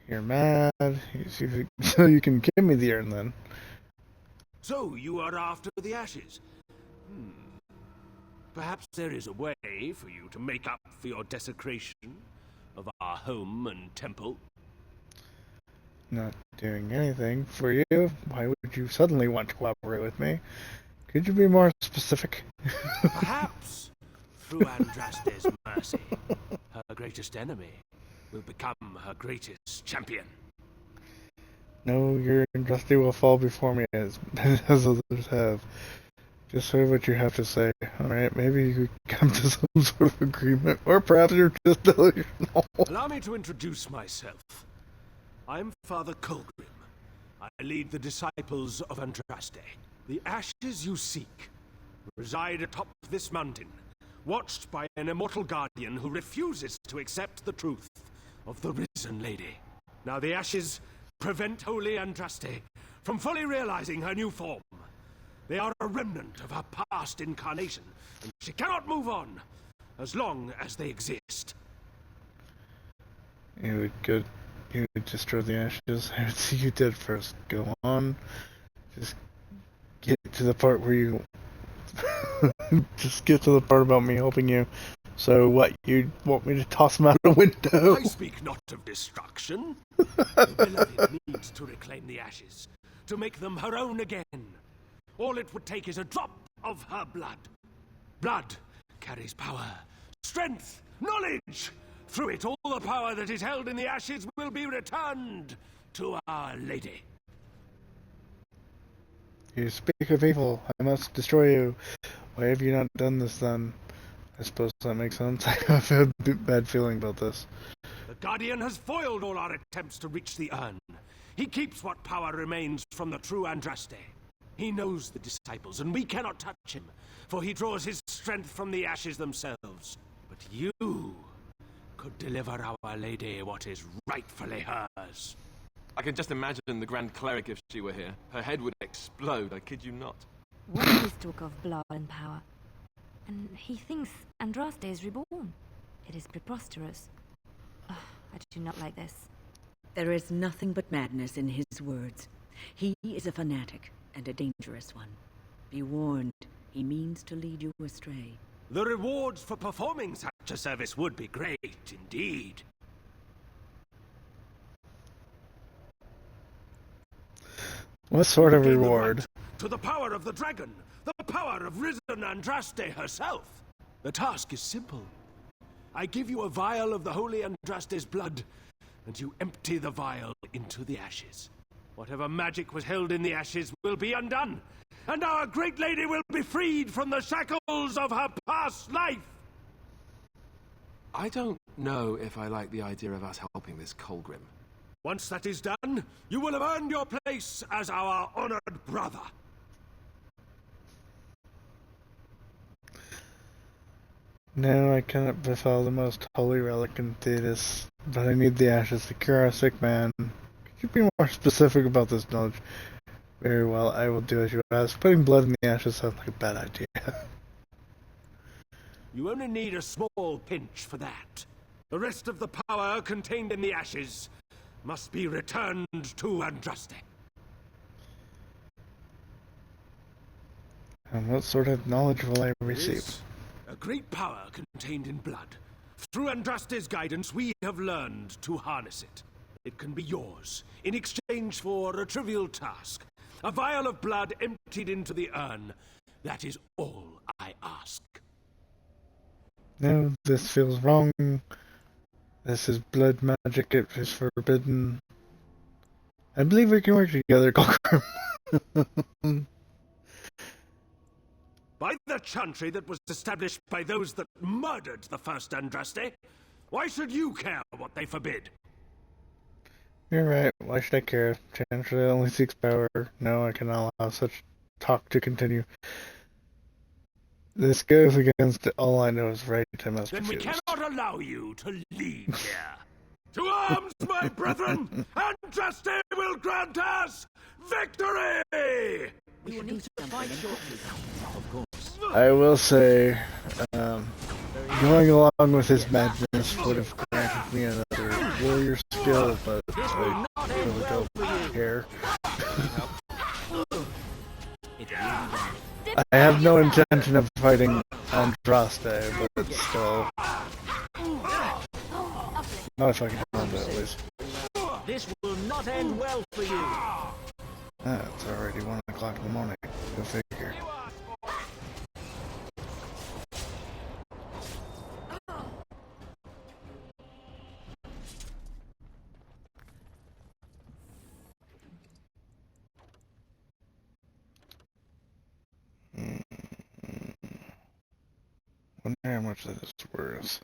You're mad. So you can give me the urn then. So you are after the ashes? Perhaps there is a way for you to make up for your desecration of our home and temple. Not doing anything for you. Why would you suddenly want to cooperate with me? Could you be more specific? Perhaps, through Andraste's mercy, her greatest enemy will become her greatest champion. No, your Andraste will fall before me as others have. Just say what you have to say. Alright, maybe you could come to some sort of agreement, or perhaps you're just delusional. Allow me to introduce myself. I'm Father Colgrim. I lead the disciples of Andraste. The ashes you seek reside atop this mountain, watched by an immortal guardian who refuses to accept the truth of the risen lady. Now the ashes prevent Holy Andraste from fully realizing her new form. They are a remnant of her past incarnation, and she cannot move on as long as they exist. You would destroy the ashes. I would see you dead first. Go on. Just get to the part where you... Just get to the part about me helping you. So what, you want me to toss them out the window? I speak not of destruction. The beloved needs to reclaim the ashes, to make them her own again. All it would take is a drop of her blood. Blood carries power, strength, knowledge. Through it, all the power that is held in the ashes will be returned to Our Lady. You speak of evil. I must destroy you. Why have you not done this then? I suppose that makes sense. I have a bad feeling about this. The Guardian has foiled all our attempts to reach the urn. He keeps what power remains from the true Andraste. He knows the disciples, and we cannot touch him, for he draws his strength from the ashes themselves. But you could deliver Our Lady what is rightfully hers. I can just imagine the Grand Cleric if she were here. Her head would explode, I kid you not. What is talk of blood and power? And he thinks Andraste is reborn. It is preposterous. Ugh, I do not like this. There is nothing but madness in his words. He is a fanatic, and a dangerous one. Be warned, he means to lead you astray. The rewards for performing such a service would be great indeed. What sort of reward? To the power of the dragon, the power of risen Andraste herself. The task is simple. I give you a vial of the holy Andraste's blood, and you empty the vial into the ashes. Whatever magic was held in the ashes will be undone, and our great lady will be freed from the shackles of her past life! I don't know if I like the idea of us helping this Colgrim. Once that is done, you will have earned your place as our honored brother. No, I cannot befall the most holy relic in Thetis, but I need the ashes to cure our sick man. Could you be more specific about this knowledge? Very well, I will do as you ask. Putting blood in the ashes sounds like a bad idea. You only need a small pinch for that. The rest of the power contained in the ashes must be returned to Andraste. And what sort of knowledge will I receive? A great power contained in blood. Through Andraste's guidance, we have learned to harness it. It can be yours, in exchange for a trivial task. A vial of blood emptied into the urn. That is all I ask. No, this feels wrong. This is blood magic, it is forbidden. I believe we can work together, Colgrim. By the chantry that was established by those that murdered the first Andraste, why should you care what they forbid? You're right, why should I care? Chantry only seeks power. No, I cannot allow such talk to continue. This goes against all I know is right, I must Then we refuse. cannot allow you to leave here. To arms, my brethren! Andraste will grant us victory! We will need to fight shortly. Of course. I will say, going along with his madness would have granted me another warrior skill, but I really don't care. I have no intention of fighting Andraste, but still. Not if I can help it, at least. This will not end well for you. It's already 1 o'clock in the morning. Go figure. Wonder how much that is worth.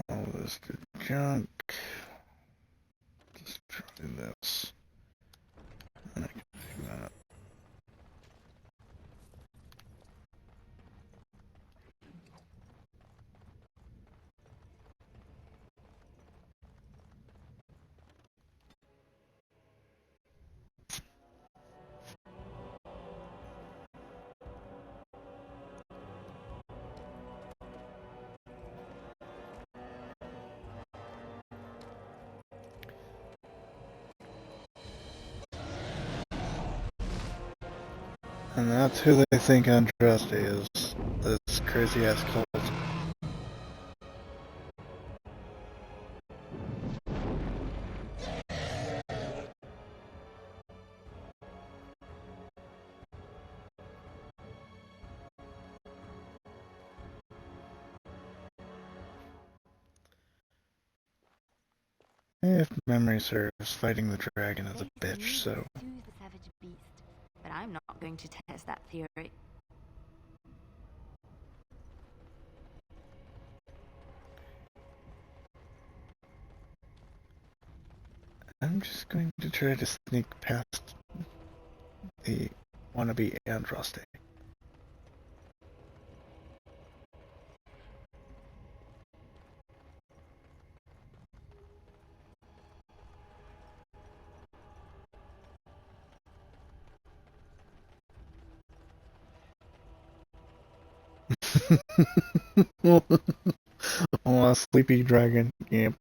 All this to junk. Just try this. And I can do that. And that's who they think Andraste is. This crazy ass cult. If memory serves, fighting the dragon is a bitch, so. To the savage beast, but I'm not going to test that theory. I'm just going to try to sneak past the wannabe Andraste. Oh, a sleepy dragon. Yep.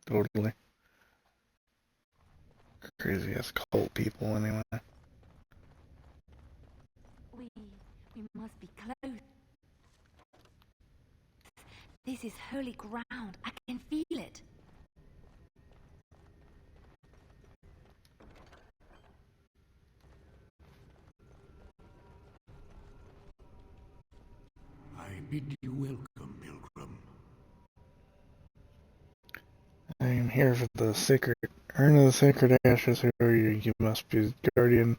Totally. crazy ass cult people anyway. We must be close. This is holy ground. I can feel it. I bid you welcome, Pilgrim. I am here for the sacred urn of the sacred ashes. Who are you? You must be the guardian.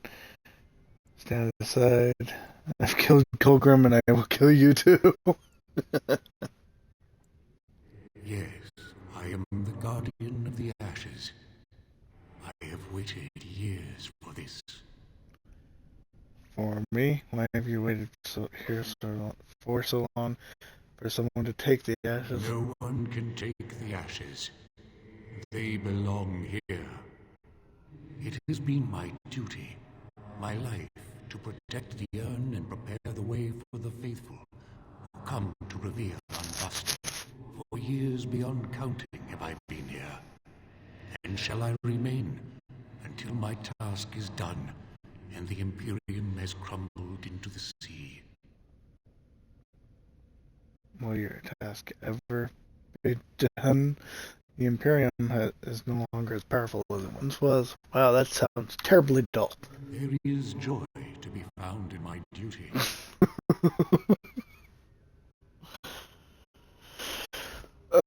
Stand aside. I've killed Colgrim and I will kill you too. Yes, I am the guardian of the ashes. I have waited years for this. For me? Why have you waited for so long for someone to take the ashes? No one can take the ashes. They belong here. It has been my duty, my life, to protect the urn and prepare the way for the faithful who come to revere Andraste. For years beyond counting have I been here, and shall I remain until my task is done and the Imperium has crumbled into the sea. Will your task ever be done? The Imperium is no longer as powerful as it once was. Wow, that sounds terribly dull. There is joy to be found in my duty.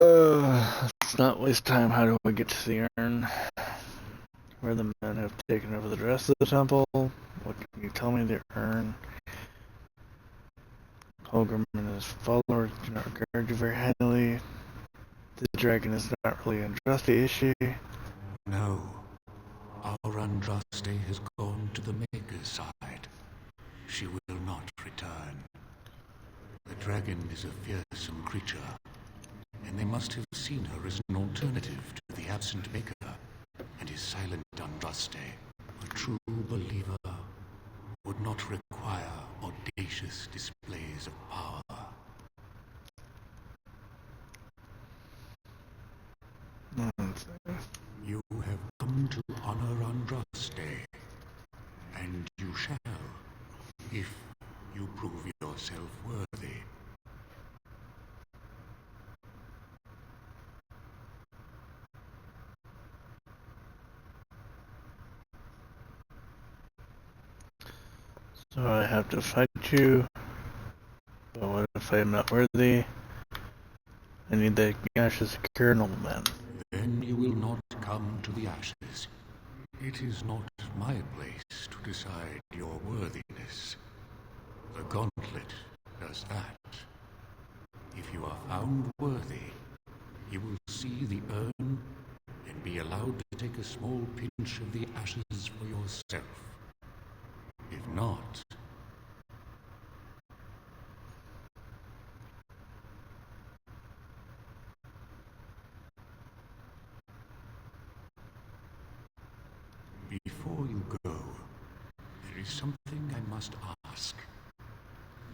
Let's not waste time. How do I get to the urn? Where the men have taken over the rest of the temple? What can you tell me the urn? Colgrim and his followers do not regard you very highly. The dragon is not really Andraste, is she? No. Our Andraste has gone to the Maker's side. She will not return. The dragon is a fearsome creature, and they must have seen her as an alternative to the absent Maker and his silent Andraste. A true believer would not require audacious displays of power. You have come to honor Andraste, and you shall, if you prove yourself worthy. So I have to fight you, but what if I am not worthy? I need the ashes to cure an old man. Then you will not come to the ashes. It is not my place to decide your worthiness. The gauntlet does that. If you are found worthy, you will see the urn and be allowed to take a small pinch of the ashes for yourself. If not, before you go, there is something I must ask.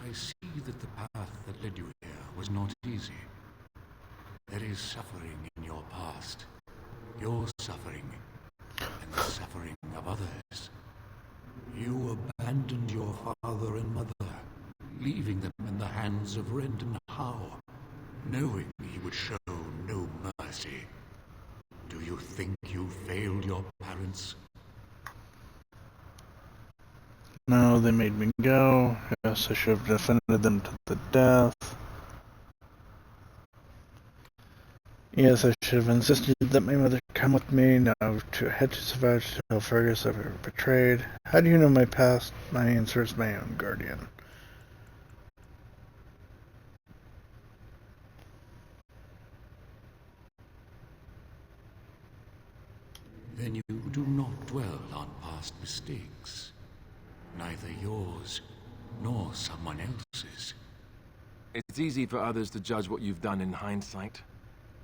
I see that the path that led you here was not easy. There is suffering in your past, your suffering, and the suffering of others. You abandoned your father and mother, leaving them in the hands of Rendon Howe, knowing he would show no mercy. Do you think you failed your parents? No, they made me go. Yes, I should have defended them to the death. Yes, I should have insisted that my mother come with me. Now to head to survive to tell Fergus I've ever betrayed. How do you know my past? My answer is my own guardian. Then you do not dwell on past mistakes. Neither yours, nor someone else's. It's easy for others to judge what you've done in hindsight,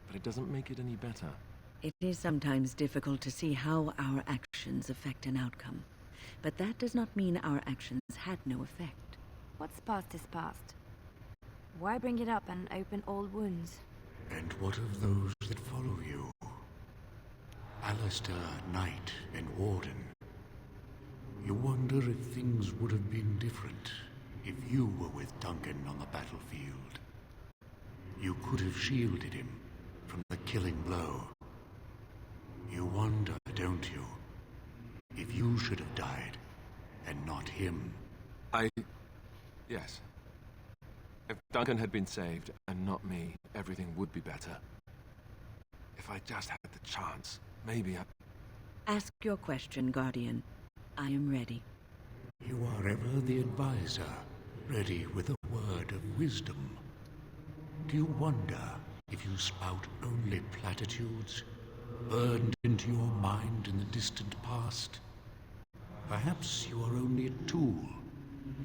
but it doesn't make it any better. It is sometimes difficult to see how our actions affect an outcome. But that does not mean our actions had no effect. What's past is past. Why bring it up and open old wounds? And what of those that follow you? Alistair, Knight, and Warden. You wonder if things would have been different if you were with Duncan on the battlefield. You could have shielded him from the killing blow. You wonder, don't you, if you should have died and not him? Yes. If Duncan had been saved and not me, everything would be better. If I just had the chance, maybe I... Ask your question, Guardian. I am ready. You are ever the advisor, ready with a word of wisdom. Do you wonder if you spout only platitudes, burned into your mind in the distant past? Perhaps you are only a tool,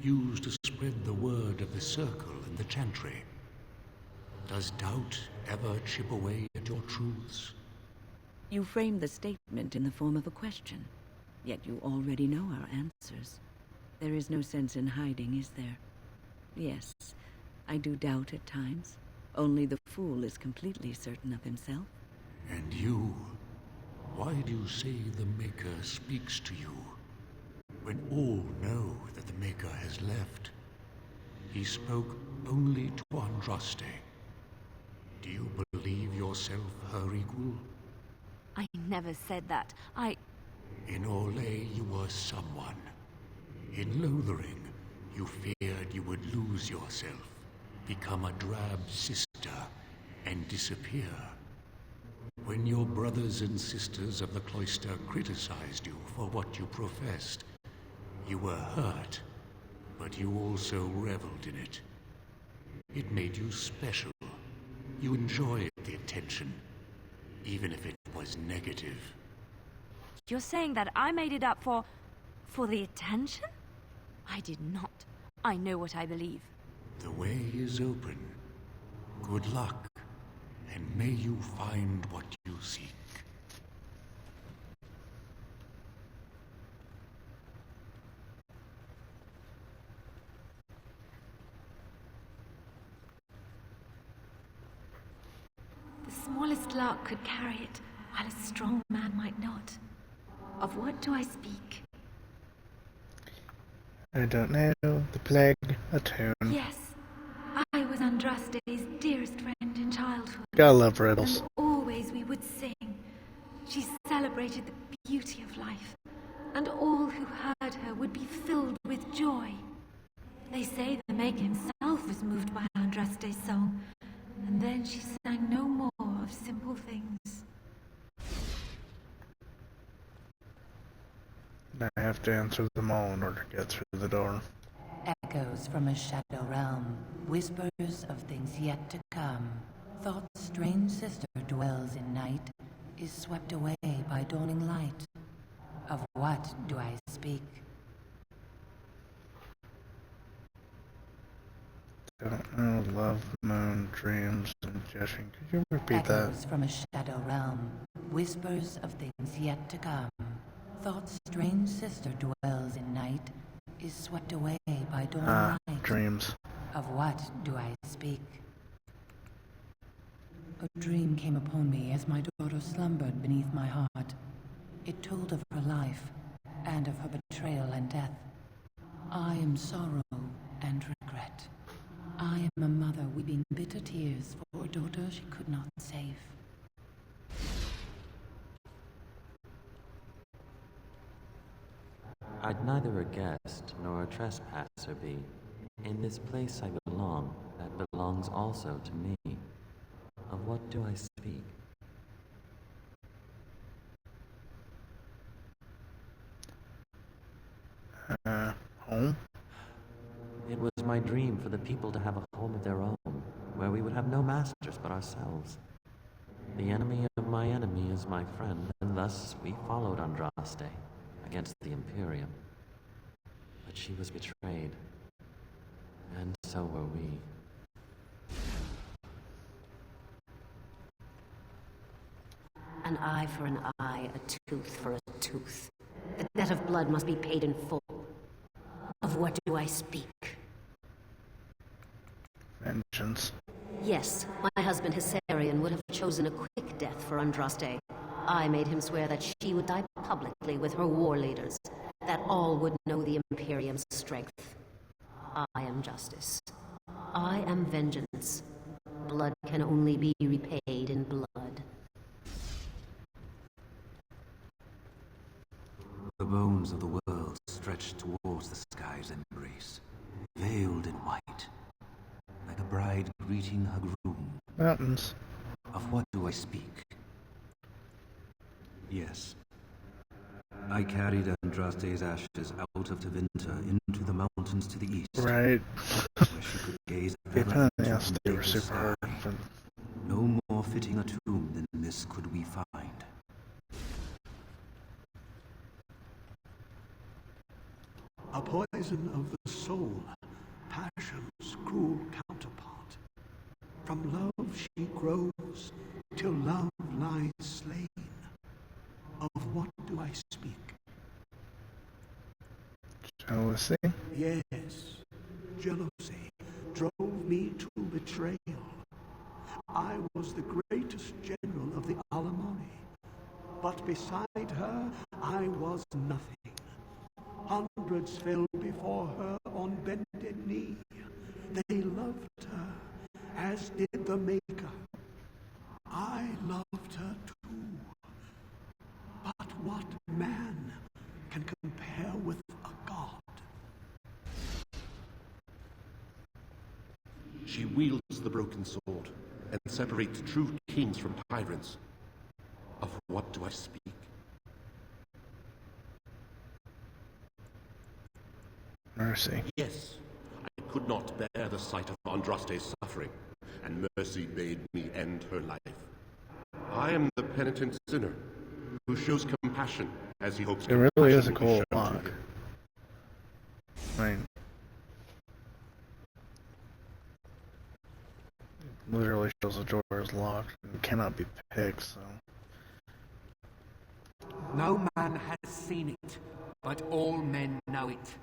used to spread the word of the Circle and the Chantry. Does doubt ever chip away at your truths? You framed the statement in the form of a question, yet you already know our answers. There is no sense in hiding, is there? Yes, I do doubt at times. Only the fool is completely certain of himself. And you? Why do you say the Maker speaks to you, when all know that the Maker has left? He spoke only to Andraste. Do you believe yourself her equal? I never said that. In Orlais, you were someone. In Lothering, you feared you would lose yourself, become a drab sister, and disappear. When your brothers and sisters of the cloister criticized you for what you professed, you were hurt, but you also reveled in it. It made you special. You enjoyed the attention, even if it was negative. You're saying that I made it up for the attention? I did not. I know what I believe. The way is open. Good luck, and may you find what you seek. The smallest lark could carry it, while a strong man might not. Of what do I speak? I don't know. The plague, a tune. Yes, I was Andraste's dearest friend in childhood. Gotta love riddles. And always we would sing. She celebrated the beauty of life, and all who heard her would be filled with joy. They say the Maker himself was moved by Andraste's song, and then she sang no more of simple things. I have to answer them all in order to get through the door. Echoes from a shadow realm, whispers of things yet to come. Thought's strange sister dwells in night, is swept away by dawning light. Of what do I speak? Don't know, love, moon, dreams, and Jeshin. Could you repeat that? Echoes from a shadow realm, whispers of things yet to come. Thought's strange sister dwells in night, is swept away by dawning light. Dreams. Of what do I speak? A dream came upon me as my daughter slumbered beneath my heart. It told of her life, and of her betrayal and death. I am sorrow and regret. I am a mother weeping bitter tears for a daughter she could not save. I'd neither a guest nor a trespasser be. In this place I belong, that belongs also to me. Of what do I speak? Home? It was my dream for the people to have a home of their own, where we would have no masters but ourselves. The enemy of my enemy is my friend, and thus we followed Andraste against the Imperium. But she was betrayed, and so were we. An eye for an eye, a tooth for a tooth. The debt of blood must be paid in full. Of what do I speak? Vengeance. Yes, my husband Hessarian would have chosen a quick death for Andraste. I made him swear that she would die publicly with her war leaders, that all would know the Imperium's strength. I am justice. I am vengeance. Blood can only be repaid in blood. The bones of the world stretched towards the sky's embrace, veiled in white, like a bride greeting her groom. Mountains. Of what do I speak? Yes. I carried Andraste's ashes out of Tevinter into the mountains to the east. Right. Where she could gaze They ever into yes, the they were naked super sky. hard. No more fitting a tomb than this could we find. A poison of the soul, passion's cruel counterpart. From love she grows, till love lies slain. Of what do I speak? Jealousy? Yes, jealousy drove me to betrayal. I was the greatest general of the Alamanni, but beside her I was nothing. Hundreds fell before her on bended knee. They loved her, as did the Maker. I loved her too. But what man can compare with a god? She wields the broken sword and separates true kings from tyrants. Of what do I speak? Mercy. Yes, I could not bear the sight of Andraste's suffering, and mercy bade me end her life. I am the penitent sinner who shows compassion as he hopes It really is a compassion will be cool shown to lock. him. I mean, literally shows the door is locked and cannot be picked, so. No man has seen it, but all men know it.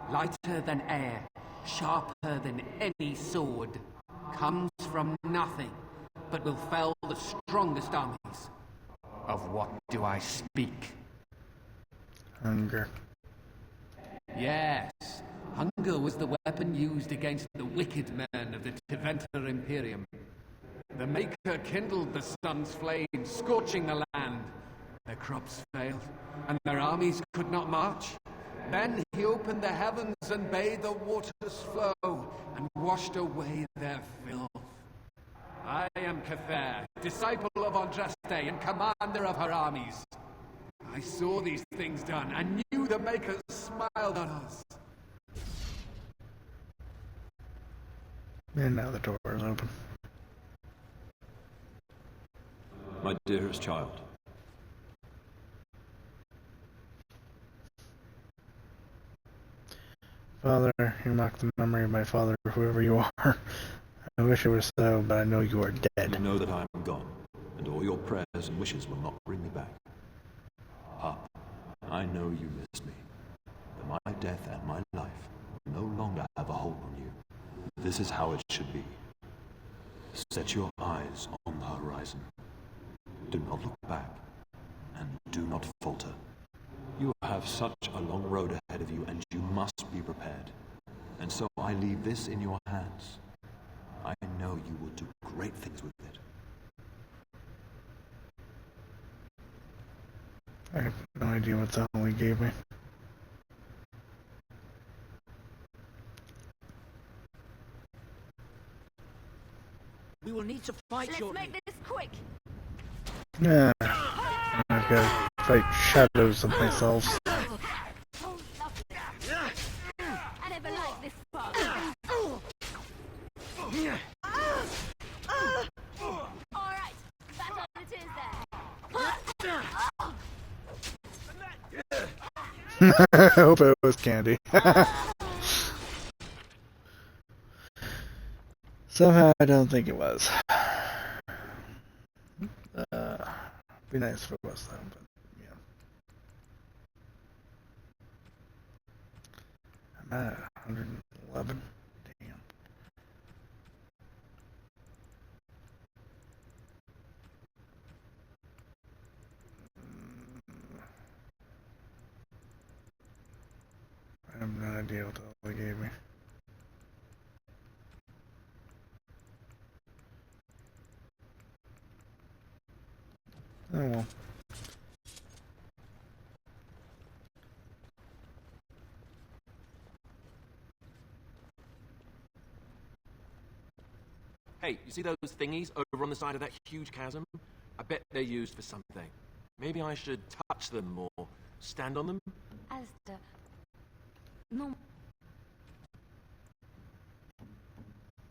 Lighter than air, sharper than any sword, comes from nothing, but will fell the strongest armies. Of what do I speak? Hunger. Yes, hunger was the weapon used against the wicked men of the Tevinter Imperium. The Maker kindled the sun's flame, scorching the land. Their crops failed, and their armies could not march. Then he opened the heavens and bade the waters flow, and washed away their filth. I am Cather, disciple of Andraste and commander of her armies. I saw these things done, and knew the Maker smiled on us. And now the door is open. My dearest child. Father, you mock the memory of my father, whoever you are. I wish it were so, but I know you are dead. You know that I am gone, and all your prayers and wishes will not bring me back. Up, I know you miss me, but my death and my life no longer have a hold on you. This is how it should be. Set your eyes on the horizon. Do not look back, and do not falter. You have such a long road ahead of you, and you must be prepared. And so I leave this in your hands. I know you will do great things with it. I have no idea what the hell he gave me. We will need to fight shortly. Let's make this quick. Yeah. I've got to fight shadows of myself. I never liked this part. Alright, that's all it is there. I hope it was candy. Somehow I don't think it was. Be nice if it was though, but yeah. I'm at 111. Damn. idea what the hell they gave me. Oh well. Hey, you see those thingies over on the side of that huge chasm? I bet they're used for something. Maybe I should touch them or stand on them? Alistair. No.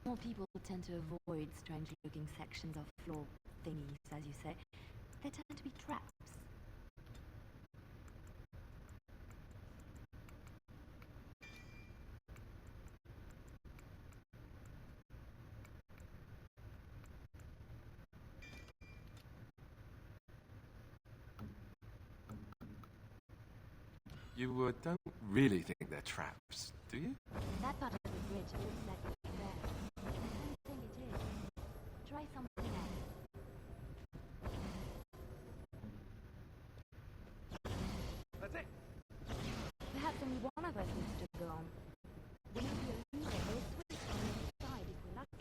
More people tend to avoid strange-looking sections of floor thingies, as you say. They tend to be traps. You don't really think they're traps, do you? That part of the bridge looks like it's there. I don't think it is. Try something else. That's it. Perhaps only one of us needs to go on. There may be a lever or a switch on the other side if we're lucky.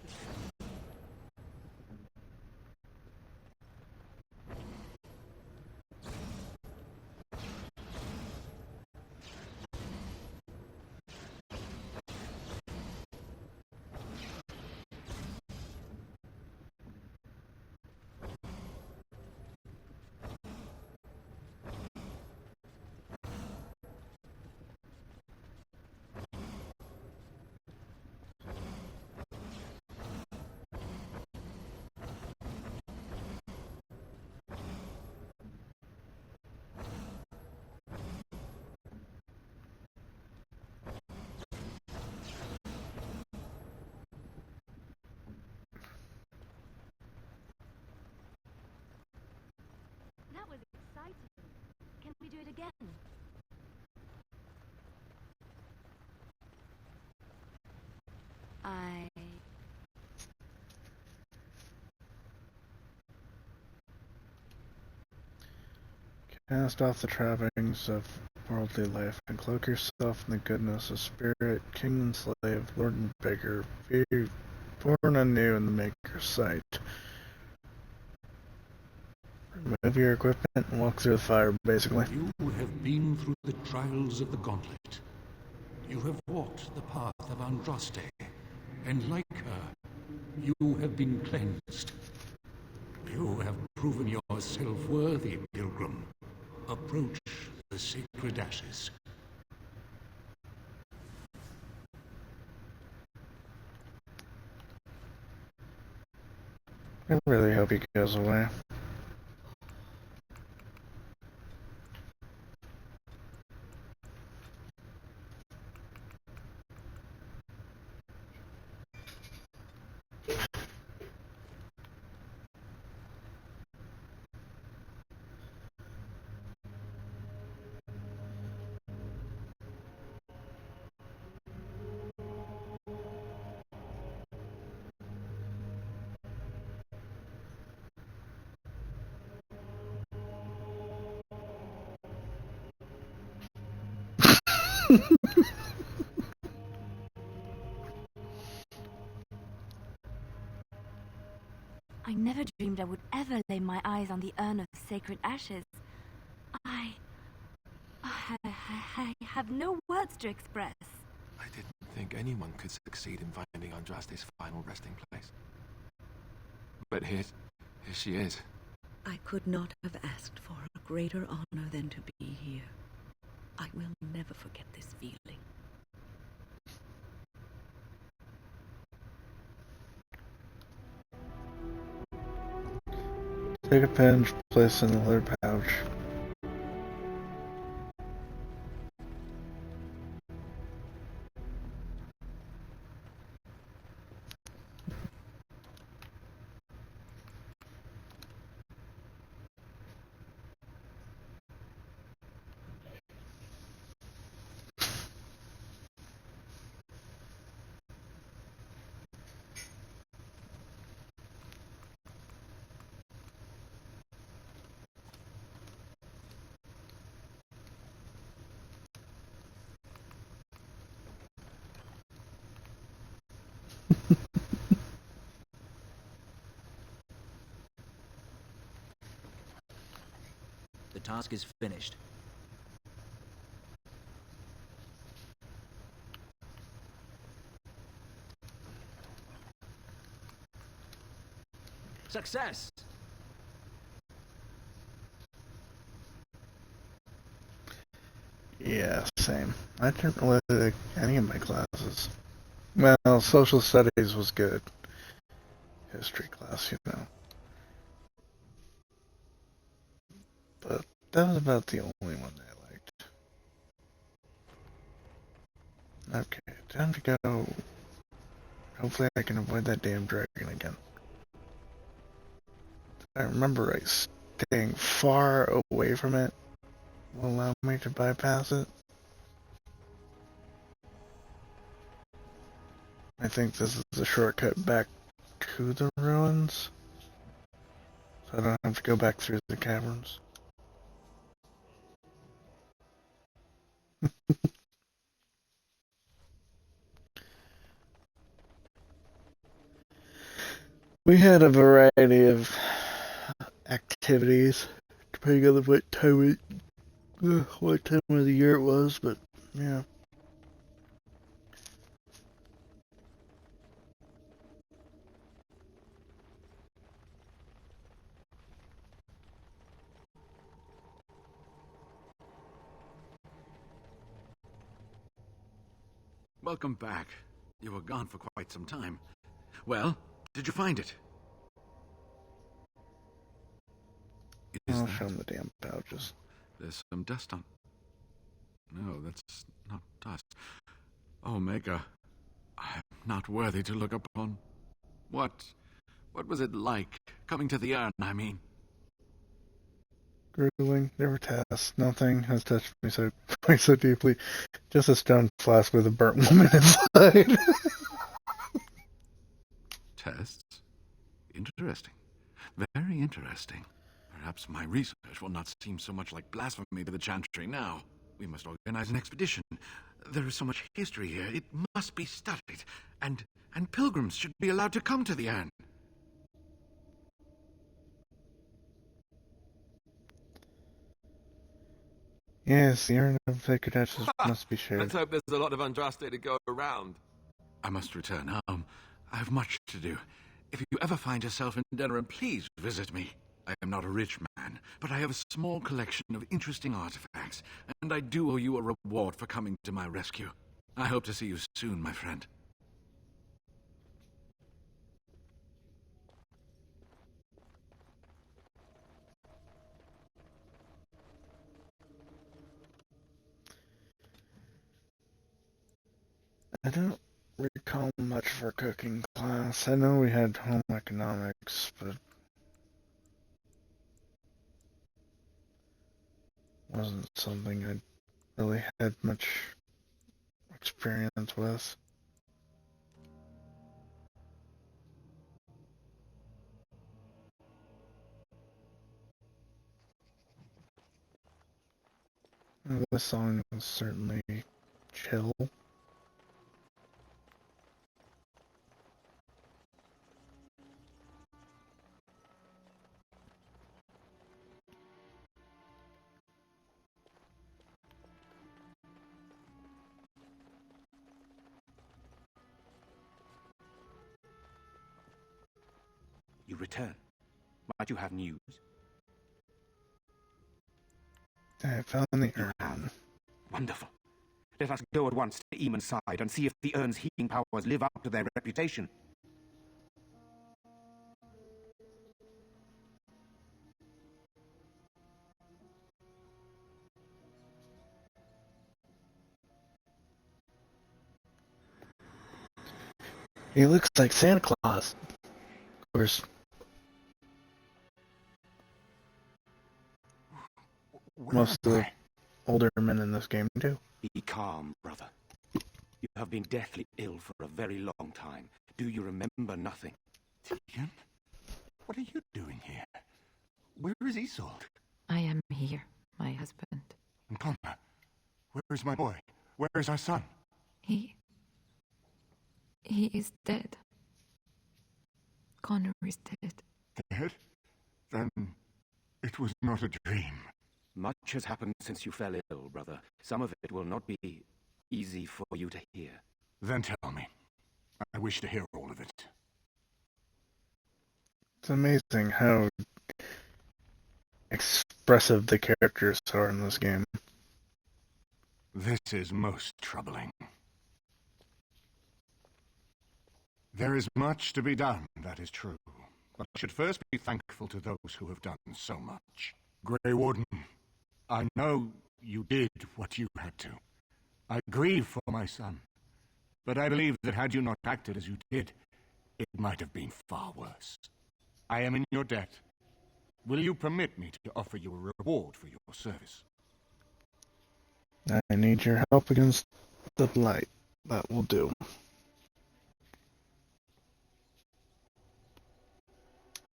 That was exciting. Can we do it again? Cast off the trappings of worldly life and cloak yourself in the goodness of spirit, king and slave, lord and beggar, be born anew in the Maker's sight. Remove your equipment and walk through the fire, basically. You have been through the trials of the gauntlet. You have walked the path of Andraste, and like her, you have been cleansed. You have proven yourself worthy, pilgrim. Approach the sacred ashes. I really hope he goes away. I never dreamed I would ever lay my eyes on the urn of sacred ashes. I have no words to express. I didn't think anyone could succeed in finding Andraste's final resting place. But here she is. I could not have asked for a greater honor than to be here. I will never forget this feeling. Take a pinch, place in the leather pouch. task is finished. Success! Yeah, same. I didn't really like any of my classes. Well, social studies was good. History class, you know. But that was about the only one that I liked. Okay, time to go. Hopefully I can avoid that damn dragon again. I remember right, staying far away from it will allow me to bypass it. I think this is a shortcut back to the ruins, so I don't have to go back through the caverns. We had a variety of activities, depending on what time of the year it was, but yeah. Welcome back. You were gone for quite some time. Well, did you find it? I'll show them the damn pouches. There's some dust on. No, that's not dust. Omega, I am not worthy to look upon. What was it like, coming to the urn, I mean? Grueling, never tests. Nothing has touched me so deeply. Just a stone flask with a burnt woman inside. Tests? Interesting. Very interesting. Perhaps my research will not seem so much like blasphemy to the Chantry now. We must organize an expedition. There is so much history here, it must be studied. And pilgrims should be allowed to come to the urn. Yes, the urn of sacred ashes must be shared. Let's hope there's a lot of Andraste to go around. I must return home. I have much to do. If you ever find yourself in Denerim, please visit me. I am not a rich man, but I have a small collection of interesting artifacts, and I do owe you a reward for coming to my rescue. I hope to see you soon, my friend. I don't recall much of our cooking class. I know we had home economics, but wasn't something I really had much experience with. This song was certainly chill. You return. Might you have news? I found the urn. Wonderful. Let us go at once to Eamon's side and see if the urn's healing powers live up to their reputation. He looks like Santa Claus. Of course. Most of the older men in this game do. Be calm, brother. You have been deathly ill for a very long time. Do you remember nothing? Tyrion? What are you doing here? Where is Isolde? I am here, my husband. And Connor? Where is my boy? Where is our son? He is dead. Connor is dead. Dead? Then it was not a dream. Much has happened since you fell ill, brother. Some of it will not be easy for you to hear. Then tell me. I wish to hear all of it. It's amazing how expressive the characters are in this game. This is most troubling. There is much to be done, that is true. But I should first be thankful to those who have done so much. Grey Warden, I know you did what you had to. I grieve for my son. But I believe that had you not acted as you did, it might have been far worse. I am in your debt. Will you permit me to offer you a reward for your service? I need your help against the Blight. That will do.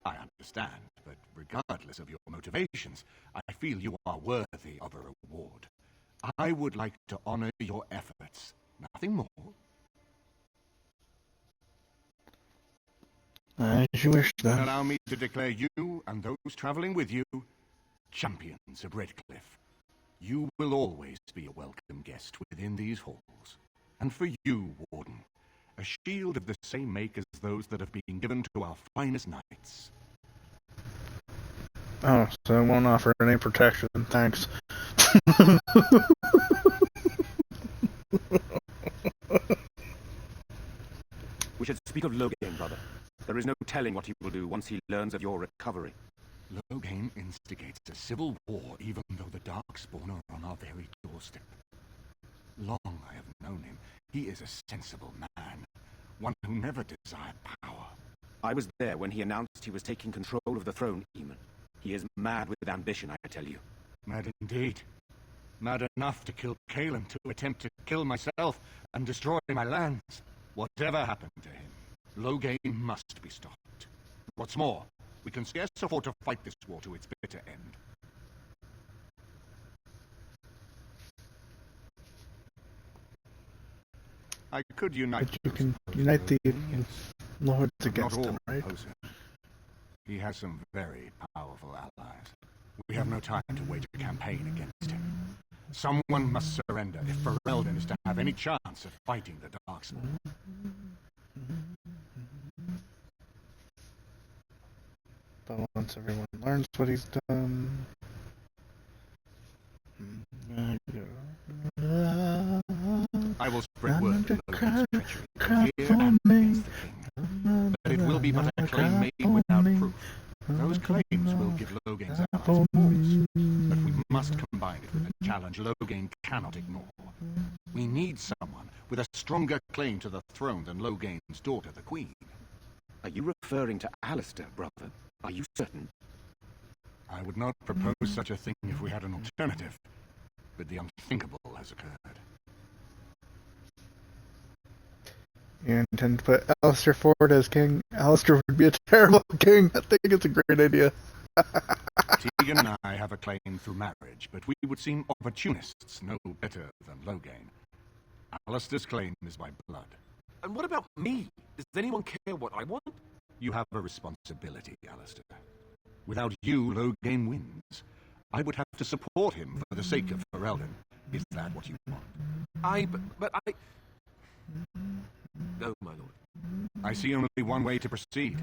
I understand, but regardless of your motivations, I feel you are worthy of a reward. I would like to honor your efforts. Nothing more. As you wish, then. Allow me to declare you and those traveling with you champions of Redcliffe. You will always be a welcome guest within these halls. And for you, Warden, a shield of the same make as those that have been given to our finest knights. Oh, so I won't offer any protection, thanks. We should speak of Loghain, brother. There is no telling what he will do once he learns of your recovery. Loghain instigates a civil war even though the Darkspawn are on our very doorstep. Long I have known him. He is a sensible man, one who never desired power. I was there when he announced he was taking control of the throne, Eamon. He is mad with ambition, I tell you. Mad indeed. Mad enough to kill Cailan, to attempt to kill myself and destroy my lands. Whatever happened to him, Loghain must be stopped. What's more, we can scarce afford to fight this war to its bitter end. I could unite. But you can unite the lords against not all him, right? oppose him. He has some very powerful allies. We have no time to wage a campaign against him. Someone must surrender if Ferelden is to have any chance of fighting the Darkspawn. But once everyone learns what he's done... I will spread word of Loghain's treachery here and against the king. But it will be but a claim made without proof. Those claims will give Loghain's allies pause, but we must combine it with a challenge Loghain cannot ignore. We need someone with a stronger claim to the throne than Loghain's daughter, the Queen. Are you referring to Alistair, brother? Are you certain? I would not propose such a thing if we had an alternative, but the unthinkable has occurred. You intend to put Alistair forward as king? Alistair would be a terrible king. I think it's a great idea. Tegan and I have a claim through marriage, but we would seem opportunists no better than Loghain. Alistair's claim is by blood. And what about me? Does anyone care what I want? You have a responsibility, Alistair. Without you, Loghain wins. I would have to support him for the sake of Ferelden. Is that what you want? But I... Oh, my lord. I see only one way to proceed.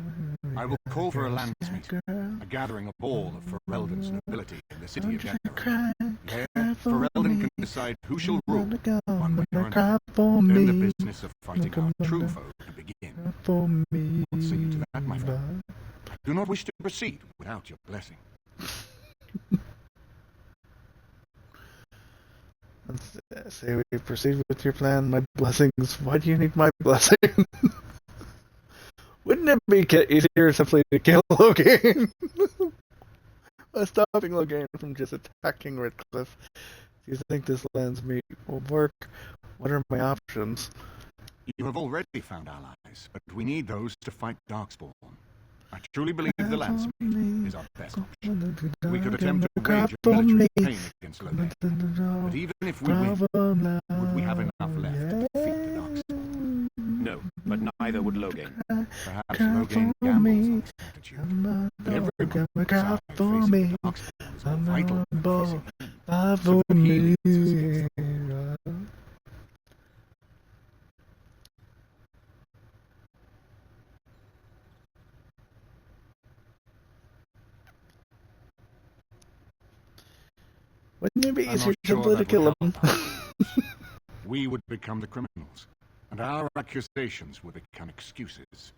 I will call for a lands meeting, a gathering of all of Ferelden's nobility in the city of Denver. There, Ferelden can decide who shall rule, one way or another. Then the business of fighting our true foe can begin. What say you to that, my friend? I do not wish to proceed without your blessing. Say we proceed with your plan, my blessings. Why do you need my blessing? Wouldn't it be easier simply to kill Loghain? By stopping Loghain from just attacking Redcliffe. Do you think this lands meet will work? What are my options? You have already found allies, but we need those to fight Darkspawn. I truly believe the lands meet is our best option. We could attempt to wage a military campaign against Loghain, but even if we win, would we have enough left to defeat the Darkspawn? No, but neither would Loghain. Perhaps Loghain gambles on his attitude, but everyone decides facing the Darkspawn is more vital than facing to kill him. We would become the criminals, and our accusations would become excuses.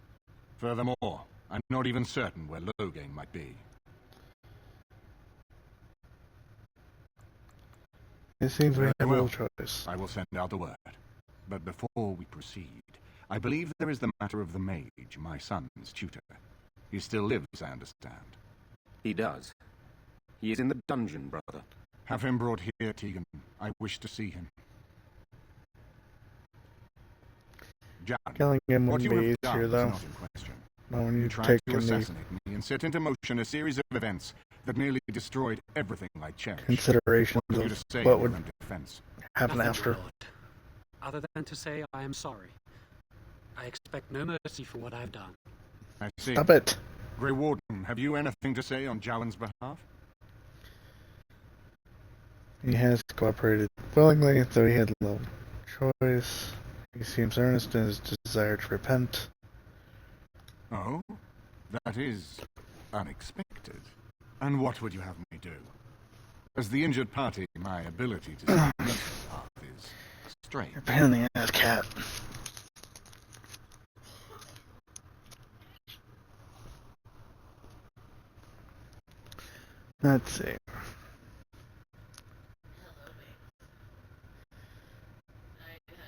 Furthermore, I'm not even certain where Loghain might be. It seems we have Very well. no choice. I will send out the word. But before we proceed, I believe there is the matter of the mage, my son's tutor. He still lives, I understand. He does. He is in the dungeon, brother. Have him brought here, Tegan. I wish to see him. John, Killing him what wouldn't you be have done easier, is though. not in question. Not when You you tried take to the assassinate me and set into motion a series of events that nearly destroyed everything I cherish. considerations What have you of to say what in would your own defense? happen Nothing, after. my lord. Other than to say I am sorry. I expect no mercy for what I've done. I see. Stop it. Grey Warden, have you anything to say on Jowan's behalf? He has cooperated willingly, though he had little choice. He seems earnest in his desire to repent. Oh? That is unexpected. And what would you have me do? As the injured party, my ability to see the path is strange. You're a pain in the ass, cat. Let's see.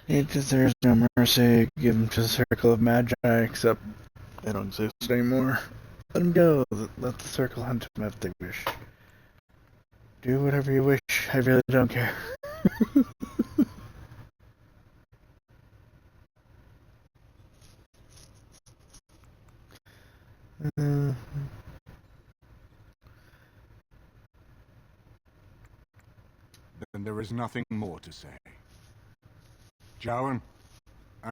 He deserves no mercy. Give him to the circle of magi, except they don't exist anymore. Let him go. Let the circle hunt him if they wish. Do whatever you wish. I really don't care. Then there is nothing more to say. Jowan,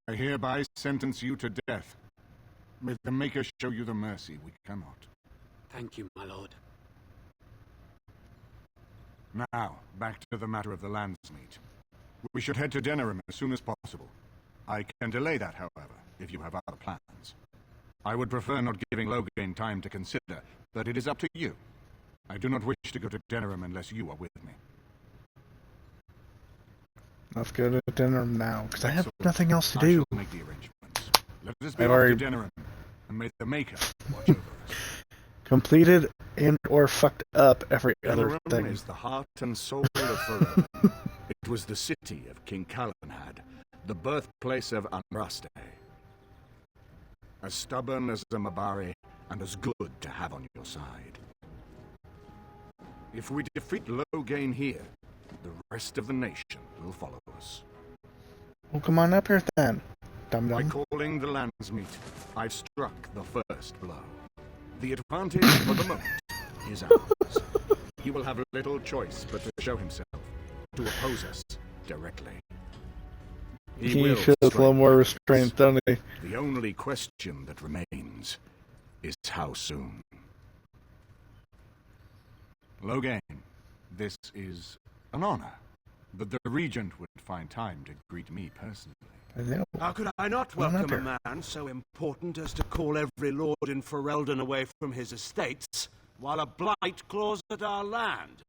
I hereby sentence you to death. May the Maker show you the mercy we cannot. Thank you, my lord. Now, back to the matter of the Landsmeet. We should head to Denerim as soon as possible. I can delay that, however, if you have other plans. I would prefer not giving Loghain time to consider, but it is up to you. I do not wish to go to Denerim unless you are with me. Let's go to dinner now, because I have Excellent. nothing else to I do. shall make the arrangements. Let us be I've off already to Denerim, and may the Maker watch over us. completed and or fucked up every other Denerim thing. is the heart and soul of Ferelden. It was the city of King Calenhad, the birthplace of Andraste. As stubborn as a Mabari, and as good to have on your side. If we defeat Loghain here, the rest of the nation will follow us. Well, come on up here then, dum By dum. calling the Landsmeet, I've struck the first blow. The advantage for the moment is ours. He will have little choice but to show himself, to oppose us directly. He will shows a strike little more back. restraint, don't he? The only question that remains is how soon. Loghain, this is an honor, but the Regent would find time to greet me personally. How could I not Come on up welcome a man so important as to call every lord in Ferelden away from his estates, while a blight claws at our land?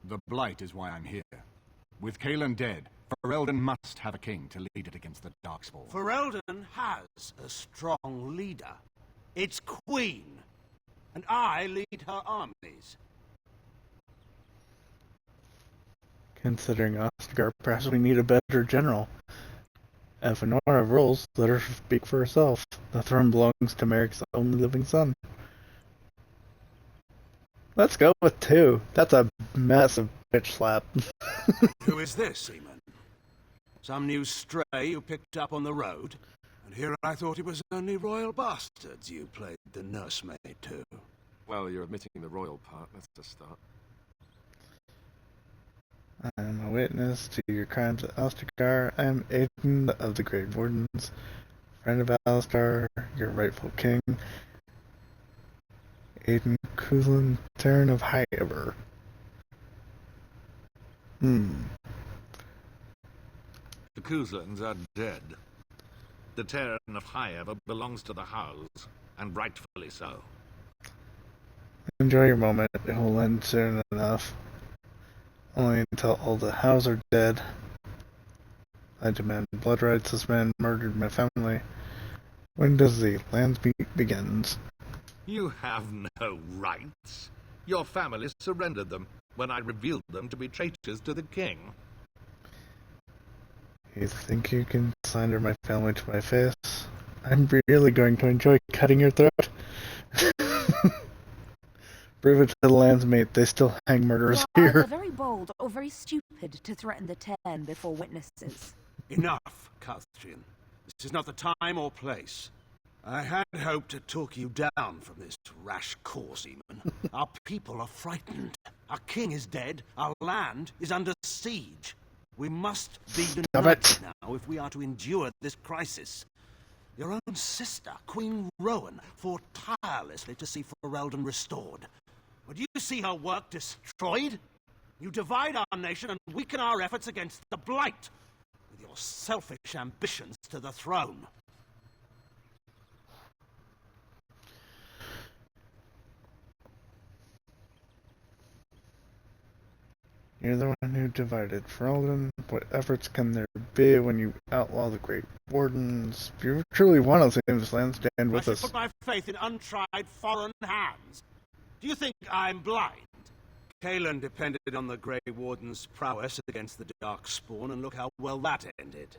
The Blight is why I'm here. With Cailan dead, Ferelden must have a king to lead it against the Darkspawn. Ferelden has a strong leader. Its queen. And I lead her armies. Considering Ostagar, perhaps we need a better general. If Honora rules, let her speak for herself. The throne belongs to Merrick's only living son. Let's go with 2. That's a massive bitch slap. Who is this, Seaman? Some new stray you picked up on the road? And here I thought it was only royal bastards you played the nursemaid to. Well, you're admitting the royal part. That's a start. I am a witness to your crimes at Ostagar. I am Aiden of the Grey Wardens, friend of Alistar, your rightful king. Aiden Kuzlin, Terran of Highever. The Kuzlans are dead. The Terran of Highever belongs to the House, and rightfully so. Enjoy your moment. It will end soon enough. Only until all the Hows are dead. I demand blood rights. This man murdered my family. When does the Landsmeet begins? You have no rights. Your family surrendered them when I revealed them to be traitors to the king. You think you can slander my family to my face? I'm really going to enjoy cutting your throat. Prove it to the Landsmeet. They still hang murderers You're here. either very bold or very stupid to threaten the Ten before witnesses. Enough, Carthaginian. This is not the time or place. I had hoped to talk you down from this rash course, Eamon. Our people are frightened. Our king is dead. Our land is under siege. We must be united now if we are to endure this crisis. Your own sister, Queen Rowan, fought tirelessly to see Ferelden restored. Would you see her work destroyed? You divide our nation and weaken our efforts against the Blight, with your selfish ambitions to the throne. You're the one who divided Ferelden. What efforts can there be when you outlaw the Great Wardens? If you truly want to save this land, stand with I us. should put my faith in untried foreign hands. Do you think I'm blind? Kaelan depended on the Grey Warden's prowess against the Darkspawn, and look how well that ended.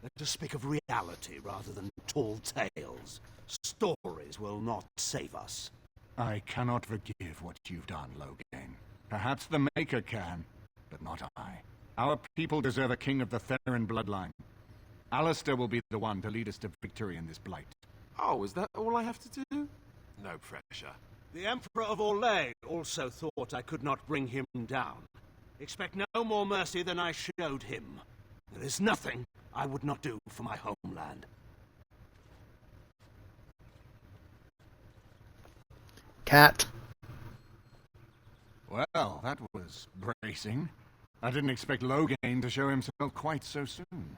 Let us speak of reality rather than tall tales. Stories will not save us. I cannot forgive what you've done, Loghain. Perhaps the Maker can, but not I. Our people deserve a king of the Theron bloodline. Alistair will be the one to lead us to victory in this Blight. Oh, is that all I have to do? No pressure. The Emperor of Orlais also thought I could not bring him down. Expect no more mercy than I showed him. There is nothing I would not do for my homeland. Cat. Well, that was bracing. I didn't expect Loghain to show himself quite so soon.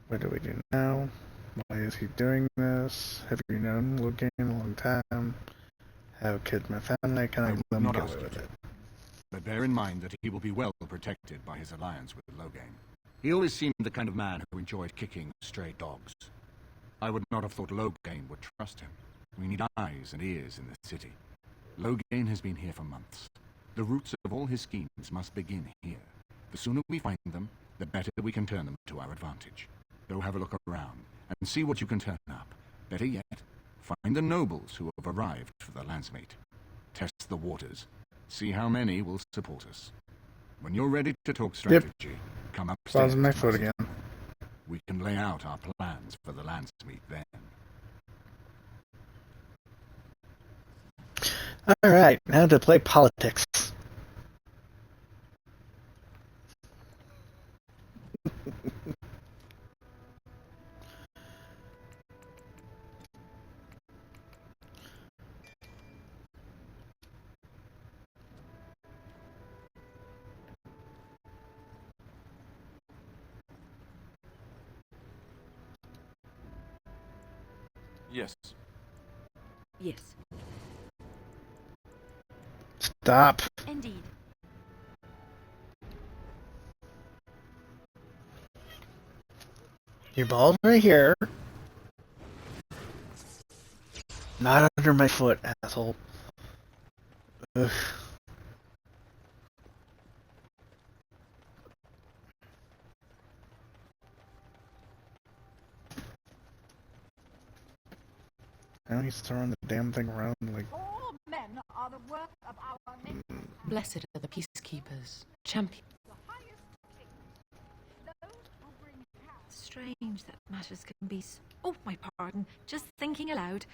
What do we do now? Why is he doing this? Have you known Loghain a long time? Have kids my family? Can I let him Not get ask away you with to. it? But bear in mind that he will be well protected by his alliance with Loghain. He always seemed the kind of man who enjoyed kicking stray dogs. I would not have thought Loghain would trust him. We need eyes and ears in the city. Loghain has been here for months. The roots of all his schemes must begin here. The sooner we find them, the better we can turn them to our advantage. Go have a look around and see what you can turn up. Better yet, find the nobles who have arrived for the Landsmeet. Test the waters. See how many will support us. When you're ready to talk strategy, come upstairs. Pausing my foot again. We can lay out our plans for the Landsmeet then. Alright, now to play politics. Yes. Yes. Stop. Indeed. Your ball's right here. Not under my foot, asshole. Ugh. Now he's throwing the damn thing around like... All men are the work of our men. Blessed are the peacekeepers, champions. Strange that matters can be Oh, my pardon. Just thinking aloud.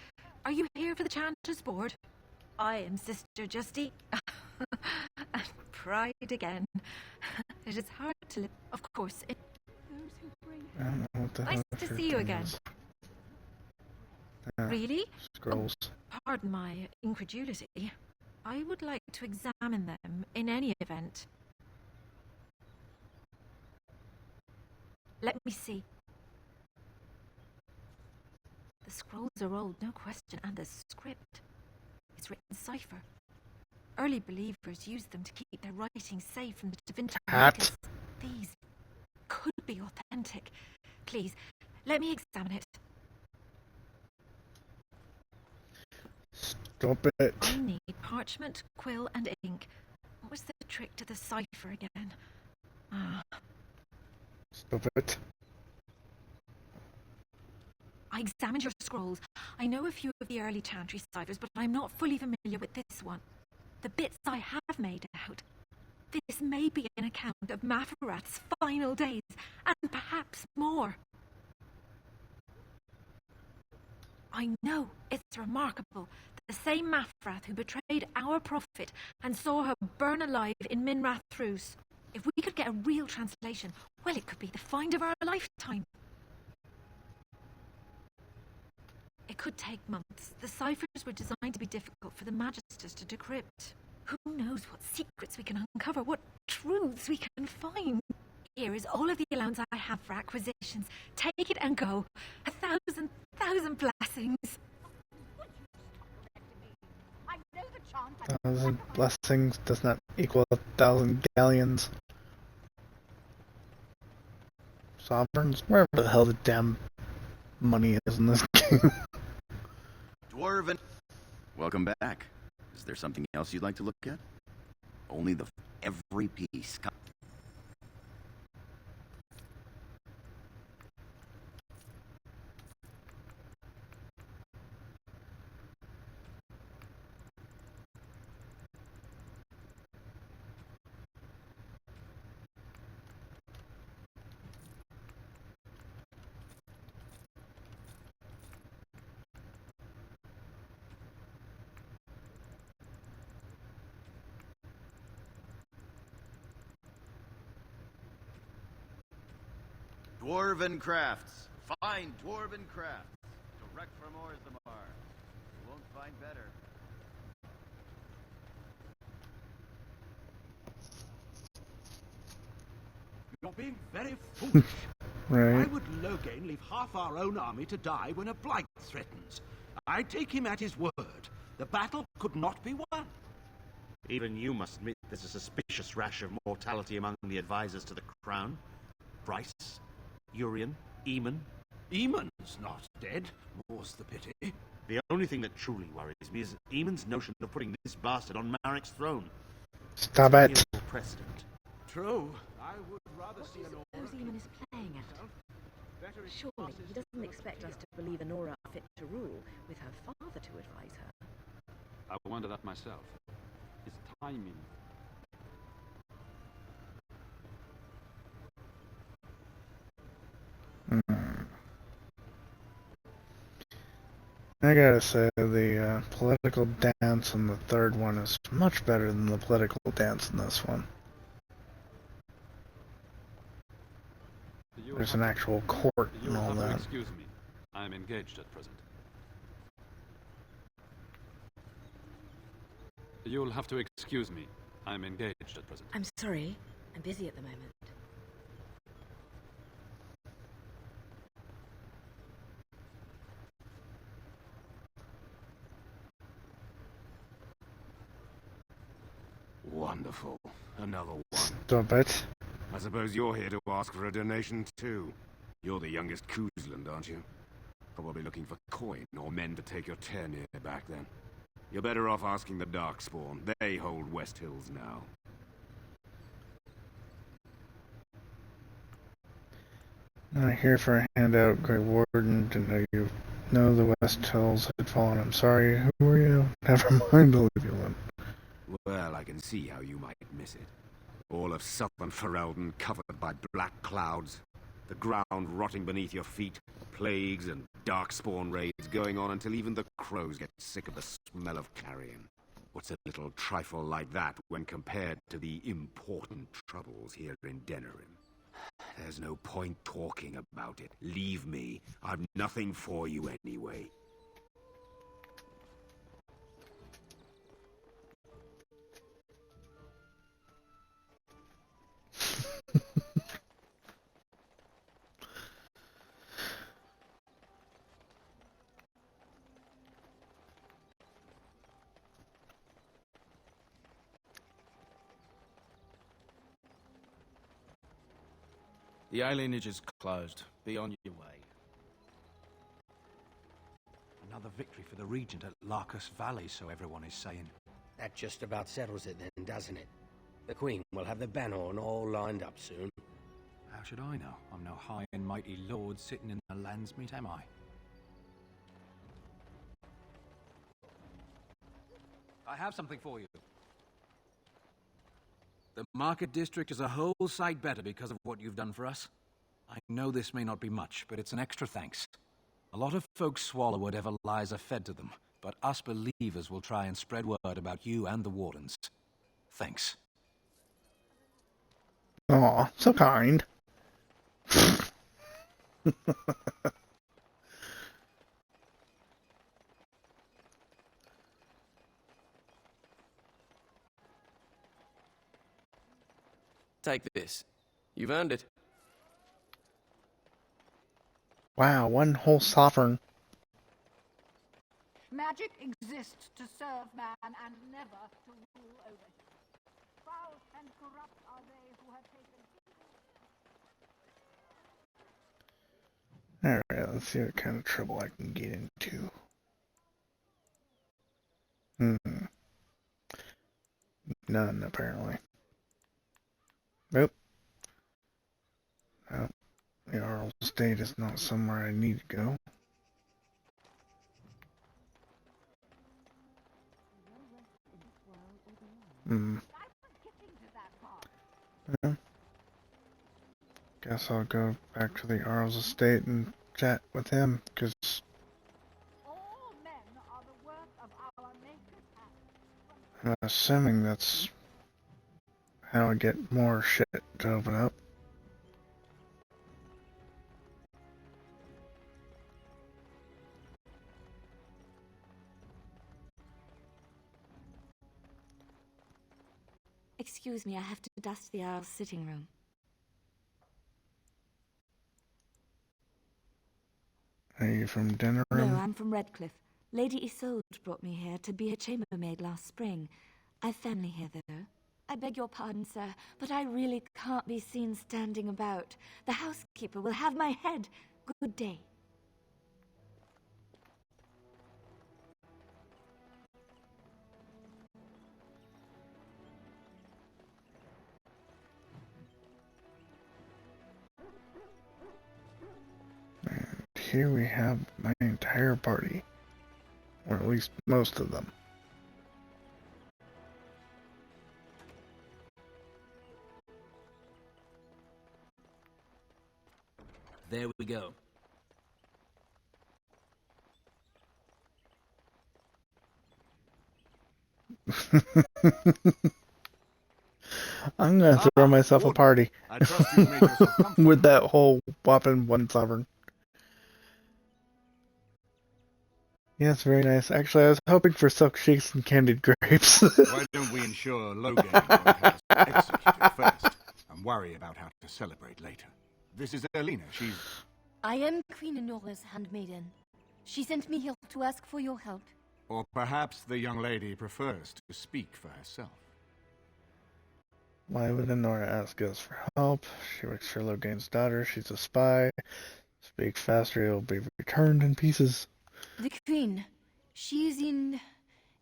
Are you here for the Chanters Board? I am Sister Justy. And pride again. It is hard to live. Of course, it... I don't know what the Nice hell to that see you thing again. is. Ah, Really? Scrolls. Pardon my incredulity. I would like to examine them in any event. Let me see. The scrolls are old, no question, and the script. It's written in cipher. Early believers used them to keep their writings safe from the Tevinter Hat. makers. These could be authentic. Please, let me examine it. Stop it. I need parchment, quill, and ink. What was the trick to the cipher again? Ah. Stop it. I examined your scrolls. I know a few of the early Chantry ciphers, but I'm not fully familiar with this one. The bits I have made out. This may be an account of Mafrath's final days, and perhaps more. I know it's remarkable. The same Mafrath who betrayed our prophet and saw her burn alive in Minrath Thrus. If we could get a real translation, well, it could be the find of our lifetime. It could take months. The ciphers were designed to be difficult for the Magisters to decrypt. Who knows what secrets we can uncover, what truths we can find. Here is all of the allowance I have for acquisitions. Take it and go. 1,000 blessings. 1,000 blessings does not equal 1,000 galleons. Sovereigns? Wherever the hell the damn money is in this game. Dwarven. Welcome back. Is there something else you'd like to look at? Only every piece. Dwarven crafts. Fine dwarven crafts. Direct from Orzammar. You won't find better. You're being very foolish. Right. Why would Loghain leave half our own army to die when a blight threatens? I take him at his word. The battle could not be won. Even you must admit there's a suspicious rash of mortality among the advisors to the crown. Bryce, Urien, Eamon. Eamon's not dead, more's the pity. The only thing that truly worries me is Eamon's notion of putting this bastard on Marik's throne. Stop it. Precedent. True. I would rather see an Suppose Eamon is playing at it. Surely he doesn't expect us to believe Anora fit to rule, with her father to advise her. I wonder that myself. His timing. I gotta say, the political dance in the third one is much better than the political dance in this one. There's an actual court and all that. Excuse me. I am engaged at present. You'll have to excuse me. I'm engaged at present. I'm sorry. I'm busy at the moment. Wonderful. Another one. Stop it. I suppose you're here to ask for a donation too. You're the youngest Kuzland, aren't you? Probably looking for coin or men to take your Ternir back then. You're better off asking the Darkspawn. They hold West Hills now. I'm here for a handout, Grey Warden. Didn't know you know the West Hills had fallen. I'm sorry. Who are you? Never mind, I'll leave you alone. Well, I can see how you might miss it. All of southern Ferelden covered by black clouds, the ground rotting beneath your feet, plagues and darkspawn raids going on until even the crows get sick of the smell of carrion. What's a little trifle like that when compared to the important troubles here in Denerim? There's no point talking about it. Leave me. I've nothing for you anyway. The alienage is closed. Be on your way. Another victory for the Regent at Larkus Valley, so everyone is saying. That just about settles it then, doesn't it? The Queen will have the Bannerhorn all lined up soon. How should I know? I'm no high and mighty lord sitting in the Landsmeet, am I? I have something for you. The Market District is a whole sight better because of what you've done for us. I know this may not be much, but it's an extra thanks. A lot of folks swallow whatever lies are fed to them, but us believers will try and spread word about you and the Wardens. Thanks. Aw, so kind. Take this. You've earned it. Wow, one whole sovereign. Magic exists to serve man and never to rule over him. Foul and corrupt are they who have taken... Alright, let's see what kind of trouble I can get into. None, apparently. Nope. Nope. The Arl Estate is not somewhere I need to go. Yeah. Guess I'll go back to the Arl's Estate and chat with him, because I'm assuming that's how I get more shit to open up. Excuse me, I have to dust the Earl's sitting room. Are you from Dinner No, Room? I'm from Redcliffe. Lady Isolde brought me here to be her chambermaid last spring. I've family here, though. I beg your pardon, sir, but I really can't be seen standing about. The housekeeper will have my head. Good day. Here we have my entire party. Or at least most of them. There we go. I'm gonna throw myself a party. I trust you've made yourself comfortable. With that whole whopping one sovereign. Yes, very nice. Actually, I was hoping for silk shakes and candied grapes. Why don't we ensure Logan won't have us executed first, and worry about how to celebrate later? This is Elena. She's... I am Queen Enora's handmaiden. She sent me here to ask for your help. Or perhaps the young lady prefers to speak for herself. Why would Enora ask us for help? She works for Logain's daughter. She's a spy. Speak faster, you'll be returned in pieces. The Queen, she is in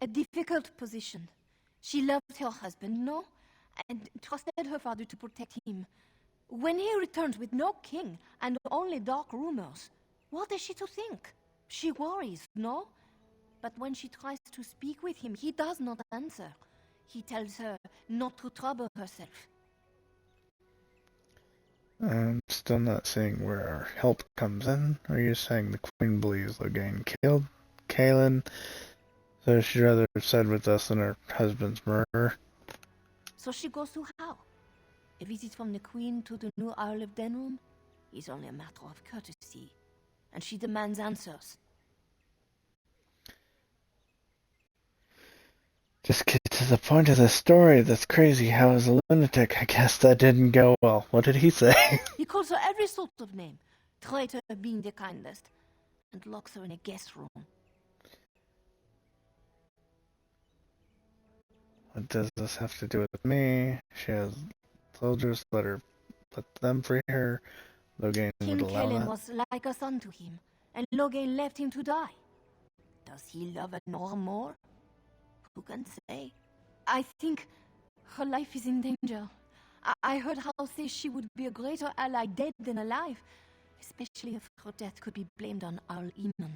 a difficult position. She loved her husband, no? And trusted her father to protect him. When he returns with no king and only dark rumors, what is she to think? She worries, no? But when she tries to speak with him, he does not answer. He tells her not to trouble herself. I'm still not seeing where our help comes in. Are you saying the Queen believes Logain killed Kaelin, so she'd rather have side with us than her husband's murder? So she goes to how? A visit from the Queen to the new Earl of Denham is only a matter of courtesy, and she demands answers. Just get to the point of the story. That's crazy. How is a lunatic? I guess that didn't go well. What did he say? He calls her every sort of name, traitor being the kindest, and locks her in a guest room. What does this have to do with me? She has soldiers let her let them free her, Logain King would allow Kellen that. was like a son to him, and Logain left him to die. Does he love her no more? Who can say? I think her life is in danger. I heard Hal say she would be a greater ally dead than alive, especially if her death could be blamed on Arl Eamon.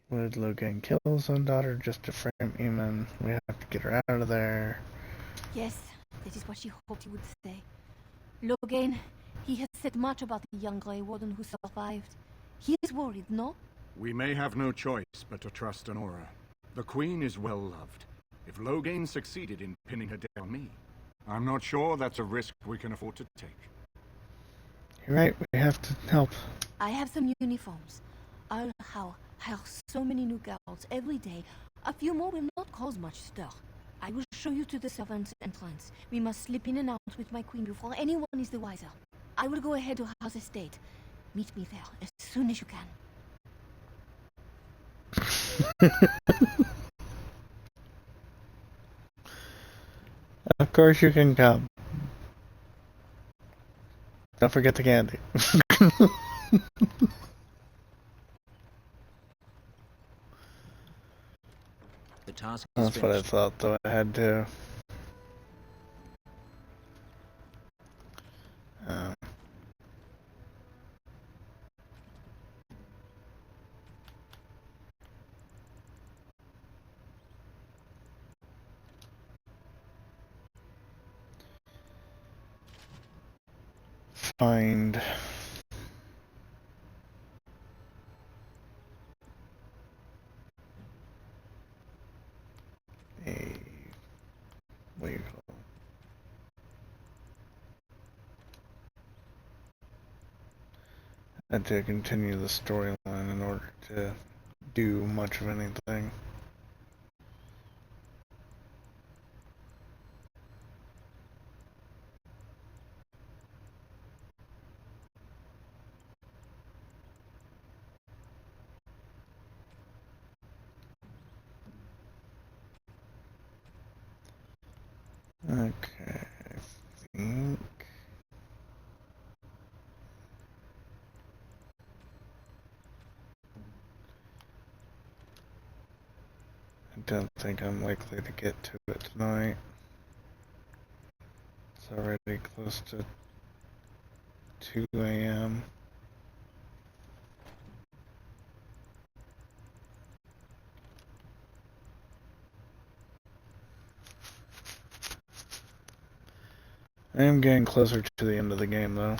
Would Logain kill his own daughter just to frame Eamon? We have to get her out of there. Yes, that is what she hoped he would say. Logain, he has said much about the young Grey Warden who survived. He is worried, no? We may have no choice but to trust Honora. The Queen is well loved. If Logain succeeded in pinning her down on me, I'm not sure that's a risk we can afford to take. You're right, we have to help. I have some uniforms. I'll hire so many new girls every day. A few more will not cause much stir. I will show you to the servants' entrance. We must slip in and out with my queen before anyone is the wiser. I will go ahead to House Estate. Meet me there as soon as you can. Of course you can come. Don't forget the candy. The task is That's what I finished. thought, though I had to. Find a what do you call it? And to continue the storyline in order to do much of anything. Okay, I think I don't think I'm likely to get to it tonight. It's already close to 2 a.m. I am getting closer to the end of the game, though.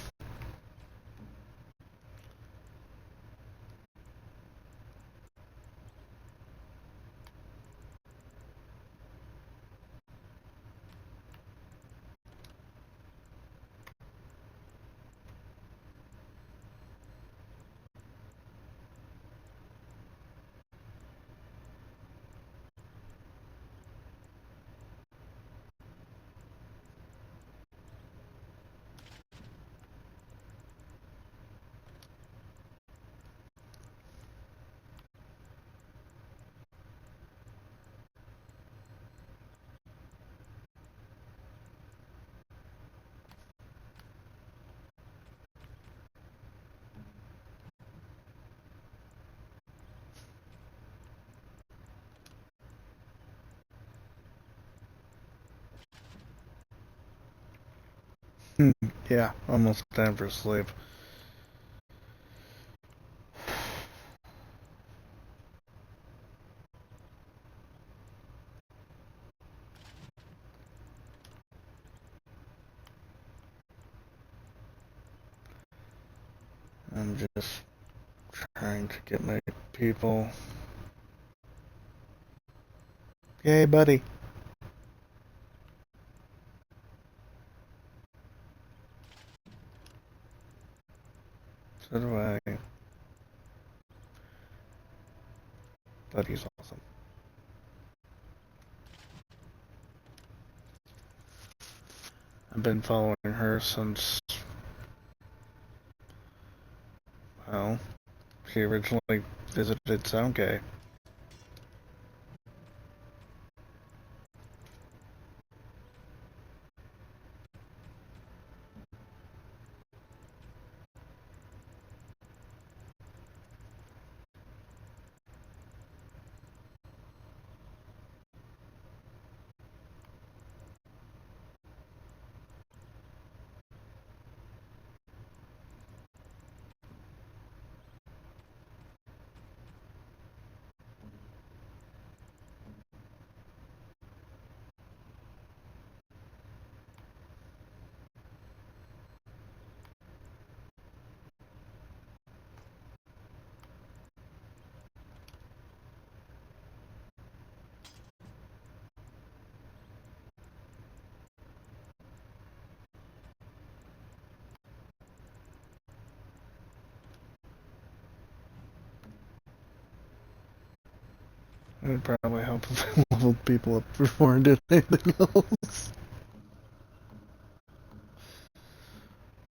Yeah, almost time for sleep. I'm just trying to get my people. Yay, buddy. So do I. Buddy's awesome. I've been following her since, well, she originally visited Soundgate. It would probably help if I leveled people up before I did anything else.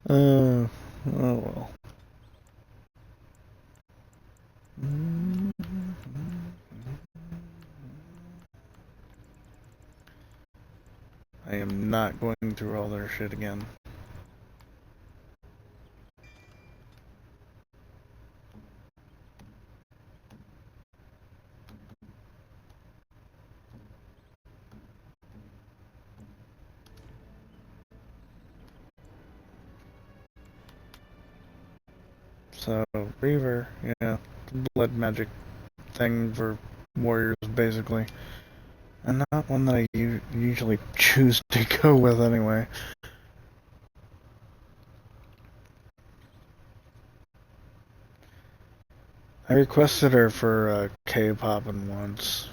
Oh well. I am not going through all their shit again. So, Reaver, yeah, blood magic thing for warriors, basically. And not one that I usually choose to go with anyway. I requested her for K-poppin' once,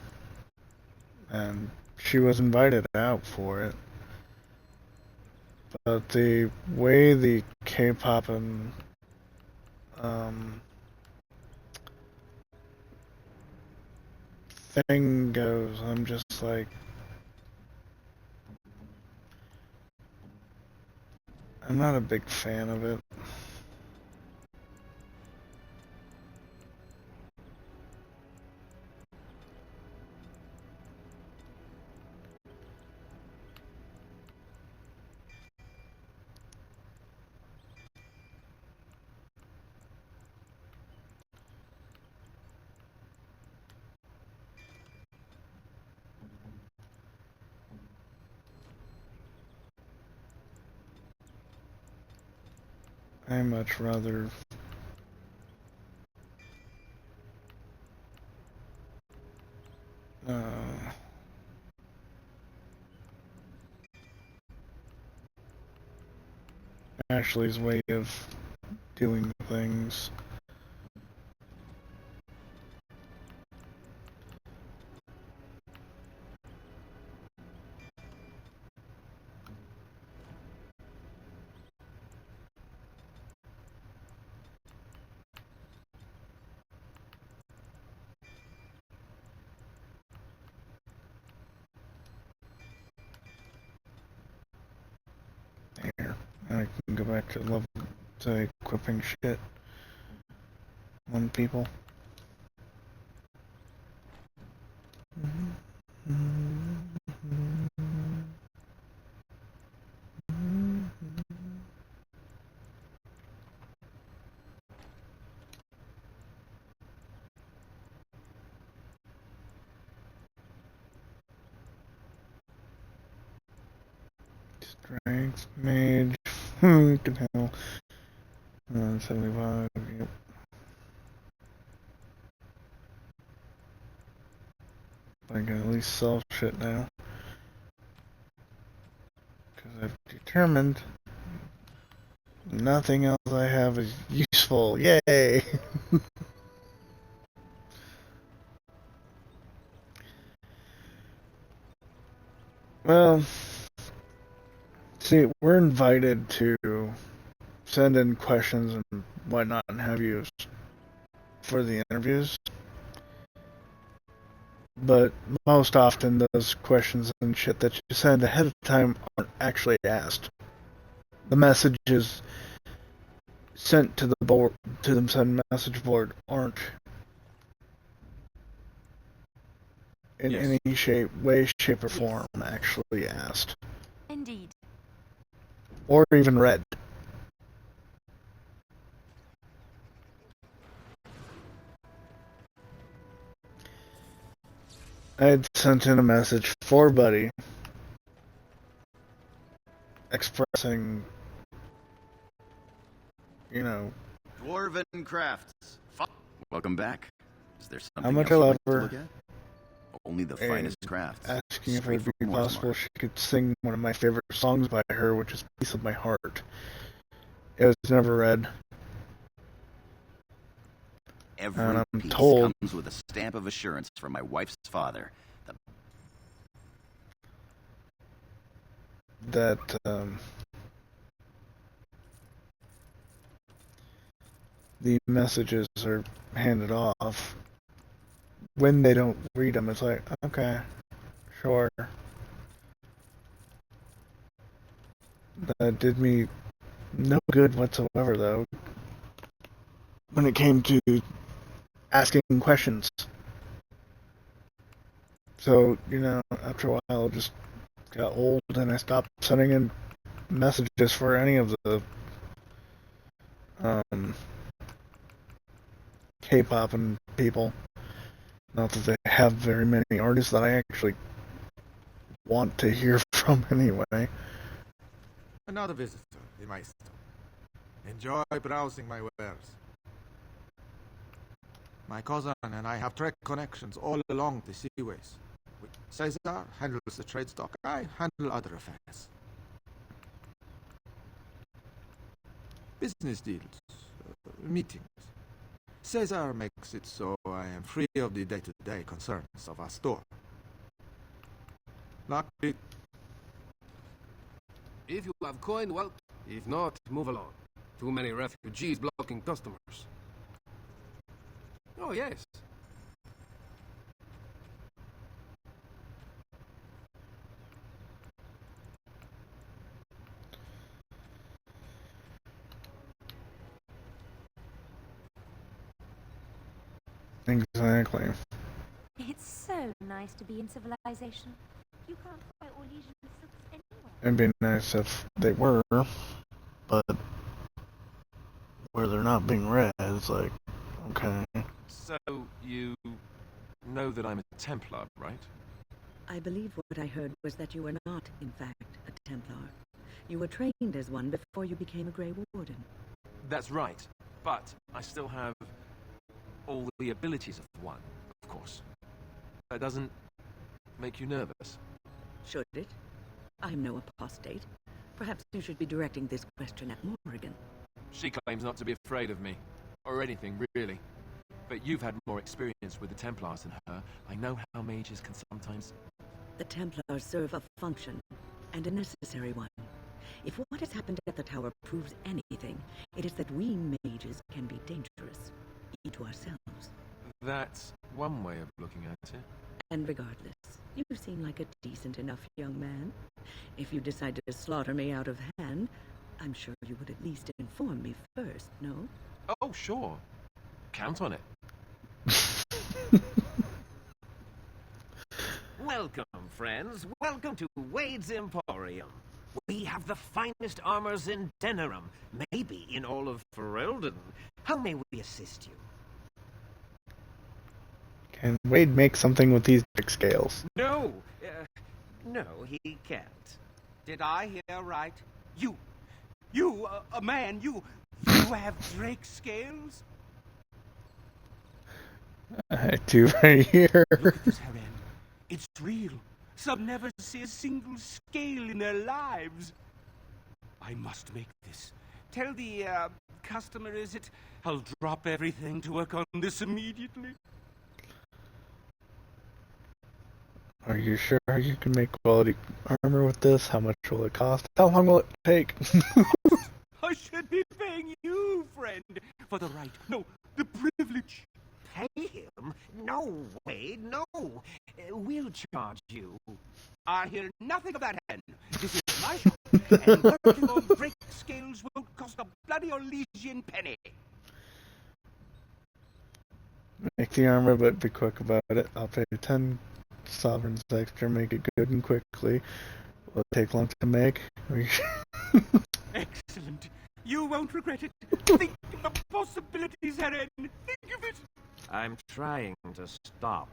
and she was invited out for it. But the way the K-poppin' thing goes, I'm just like, I'm not a big fan of it. I much rather Ashley's way of doing things. Here, I can go back to level to equipping shit on people. Strength, mage, can hell. 75, yep. I can at least sell shit now. Because I've determined nothing else I have is useful. Yay! Well, see, we're invited to send in questions and whatnot and have used for the interviews. But most often those questions and shit that you send ahead of time aren't actually asked. The messages sent to the board, to the send message board, aren't in any way, shape, or form actually asked. Indeed. Or even read. I had sent in a message for Buddy expressing, you know, Dwarven Crafts. Welcome back. Is there something how much else I you'd love like to her. look at? Only the finest crafts. Asking if it Straight would be from possible Warsmart. she could sing one of my favorite songs by her, which is Piece of My Heart. It was never read. Every And I'm piece told comes with a stamp of assurance from my wife's father. that the messages are handed off when they don't read them, it's like, okay, sure. That did me no good whatsoever, though, when it came to asking questions. So, after a while, it just got old, and I stopped sending in messages for any of the K-pop and people. Not that they have very many artists that I actually want to hear from anyway. Another visitor, the Maestro. Enjoy browsing my wares. My cousin and I have trade connections all along the seaways. Caesar handles the trade stock, I handle other affairs. Business deals, meetings. Caesar makes it so I am free of the day-to-day concerns of our store. Luckily, if you have coin, well, if not, move along. Too many refugees blocking customers. Oh, yes. Exactly. It's so nice to be in civilization. You can't buy Orlesian silks anywhere. It'd be nice if they were, but where they're not being read, it's like, okay. So, you know that I'm a Templar, right? I believe what I heard was that you were not, in fact, a Templar. You were trained as one before you became a Grey Warden. That's right, but I still have all the abilities of one, of course. That doesn't make you nervous. Should it? I'm no apostate. Perhaps you should be directing this question at Morrigan. She claims not to be afraid of me, or anything, really. But you've had more experience with the Templars than her. I know how mages can sometimes... The Templars serve a function, and a necessary one. If what has happened at the tower proves anything, it is that we mages can be dangerous, to ourselves. That's one way of looking at it. And regardless, you seem like a decent enough young man. If you decide to slaughter me out of hand, I'm sure you would at least inform me first, no? Oh, sure. Count on it. Welcome, friends. Welcome to Wade's Emporium. We have the finest armors in Denerim, maybe in all of Ferelden. How may we assist you? Can Wade make something with these big scales? No, no, he can't. Did I hear right? You, a man, you have drake scales? I do right here. Look at this, Haren. It's real. Some never see a single scale in their lives. I must make this. Tell the, customer, is it? I'll drop everything to work on this immediately. Are you sure you can make quality armor with this? How much will it cost? How long will it take? I should be paying you, friend, for the right, no, the privilege. Pay him? No, Wade, no. We'll charge you. I hear nothing of that, Hen. This is my shop, and working on drake scales won't cost a bloody Orlesian penny. Make the armor, but be quick about it. I'll pay 10 sovereigns extra, make it good and quickly. Will it take long to make? Excellent. You won't regret it. Think of the possibilities, Haren. Think of it. I'm trying to stop.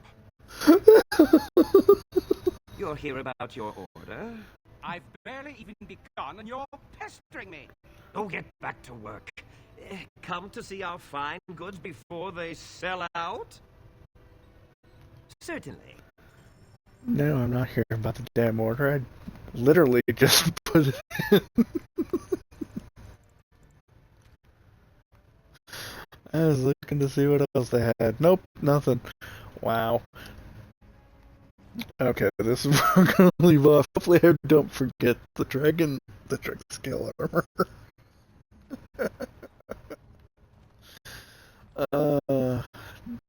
You're here about your order? I've barely even begun and you're pestering me. Oh, get back to work. Come to see our fine goods before they sell out? Certainly. No, I'm not here about the damn order. I literally just put it in. I was looking to see what else they had. Nope, nothing. Wow. Okay, this is where I'm gonna leave off. Hopefully I don't forget the dragon scale armor.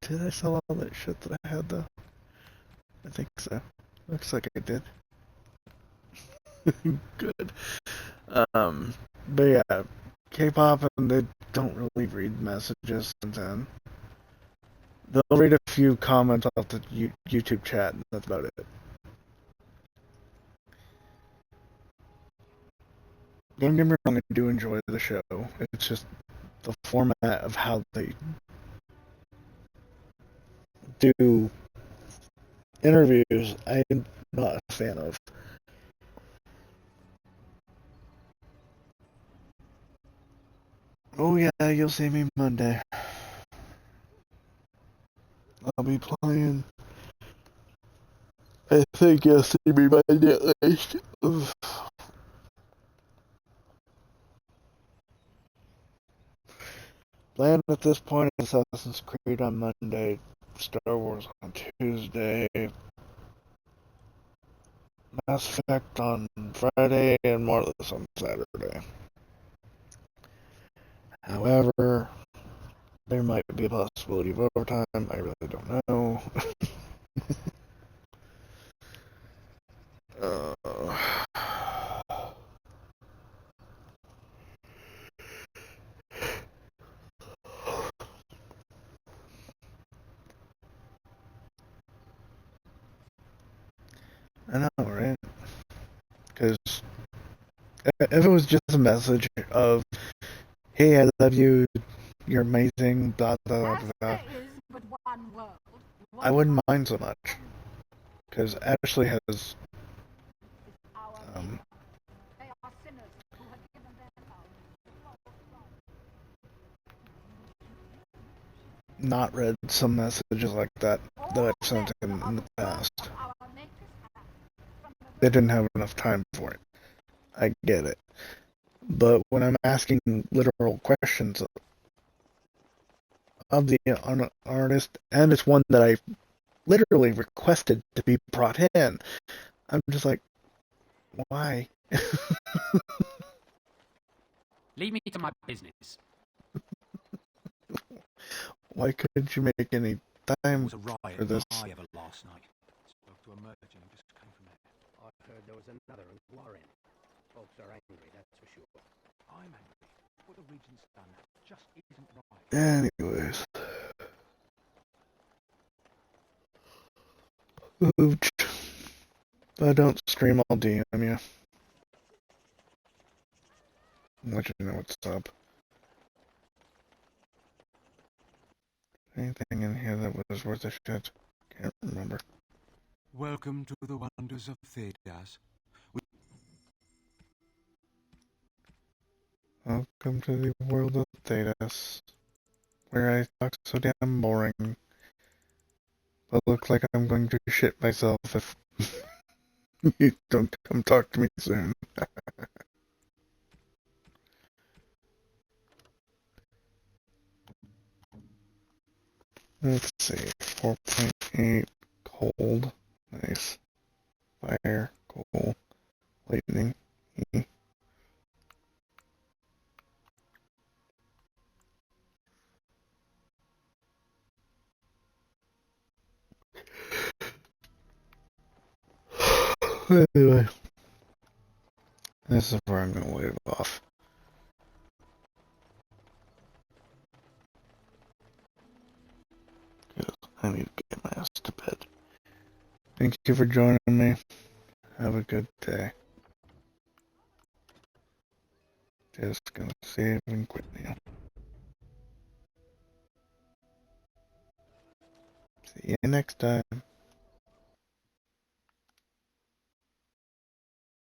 Did I sell all that shit that I had, though? I think so. Looks like I did. Good. But yeah, K-pop, and they don't really read messages, and then they'll read a few comments off the YouTube chat, and that's about it. Don't get me wrong, I do enjoy the show. It's just the format of how they do interviews, I'm not a fan of. Oh yeah, you'll see me Monday. I'll be playing. I think you'll see me Monday at least. Plan at this point Assassin's Creed on Monday, Star Wars on Tuesday, Mass Effect on Friday, and Morless on Saturday. However, there might be a possibility of overtime. I really don't know. I know, right? Because if it was just a message of, hey, I love you, you're amazing, blah, blah, blah, blah, I wouldn't mind so much. Because Ashley has not read some messages like that I've sent in the past. They didn't have enough time for it. I get it. But when I'm asking literal questions of the artist, and it's one that I literally requested to be brought in, I'm just like, why? Leave me to my business. Why couldn't you make any time for this? Last night. Spoke to a merchant who just came from there. I heard there was another in Warren. Folks are angry, that's for sure. I'm angry. What the Regent's done just isn't right. Anyways. Ooch. If I don't stream, I'll DM you. Let you know what's up. Anything in here that was worth a shit? Can't remember. Welcome to the wonders of Thedas. Welcome to the world of Thedas, where I talk so damn boring, but look like I'm going to shit myself if you don't come talk to me soon. Let's see, 4.8, cold, nice, fire, cool, lightning, E. Anyway, this is where I'm going to leave off. Because I need to get my ass to bed. Thank you for joining me. Have a good day. Just gonna save and quit now. See you next time.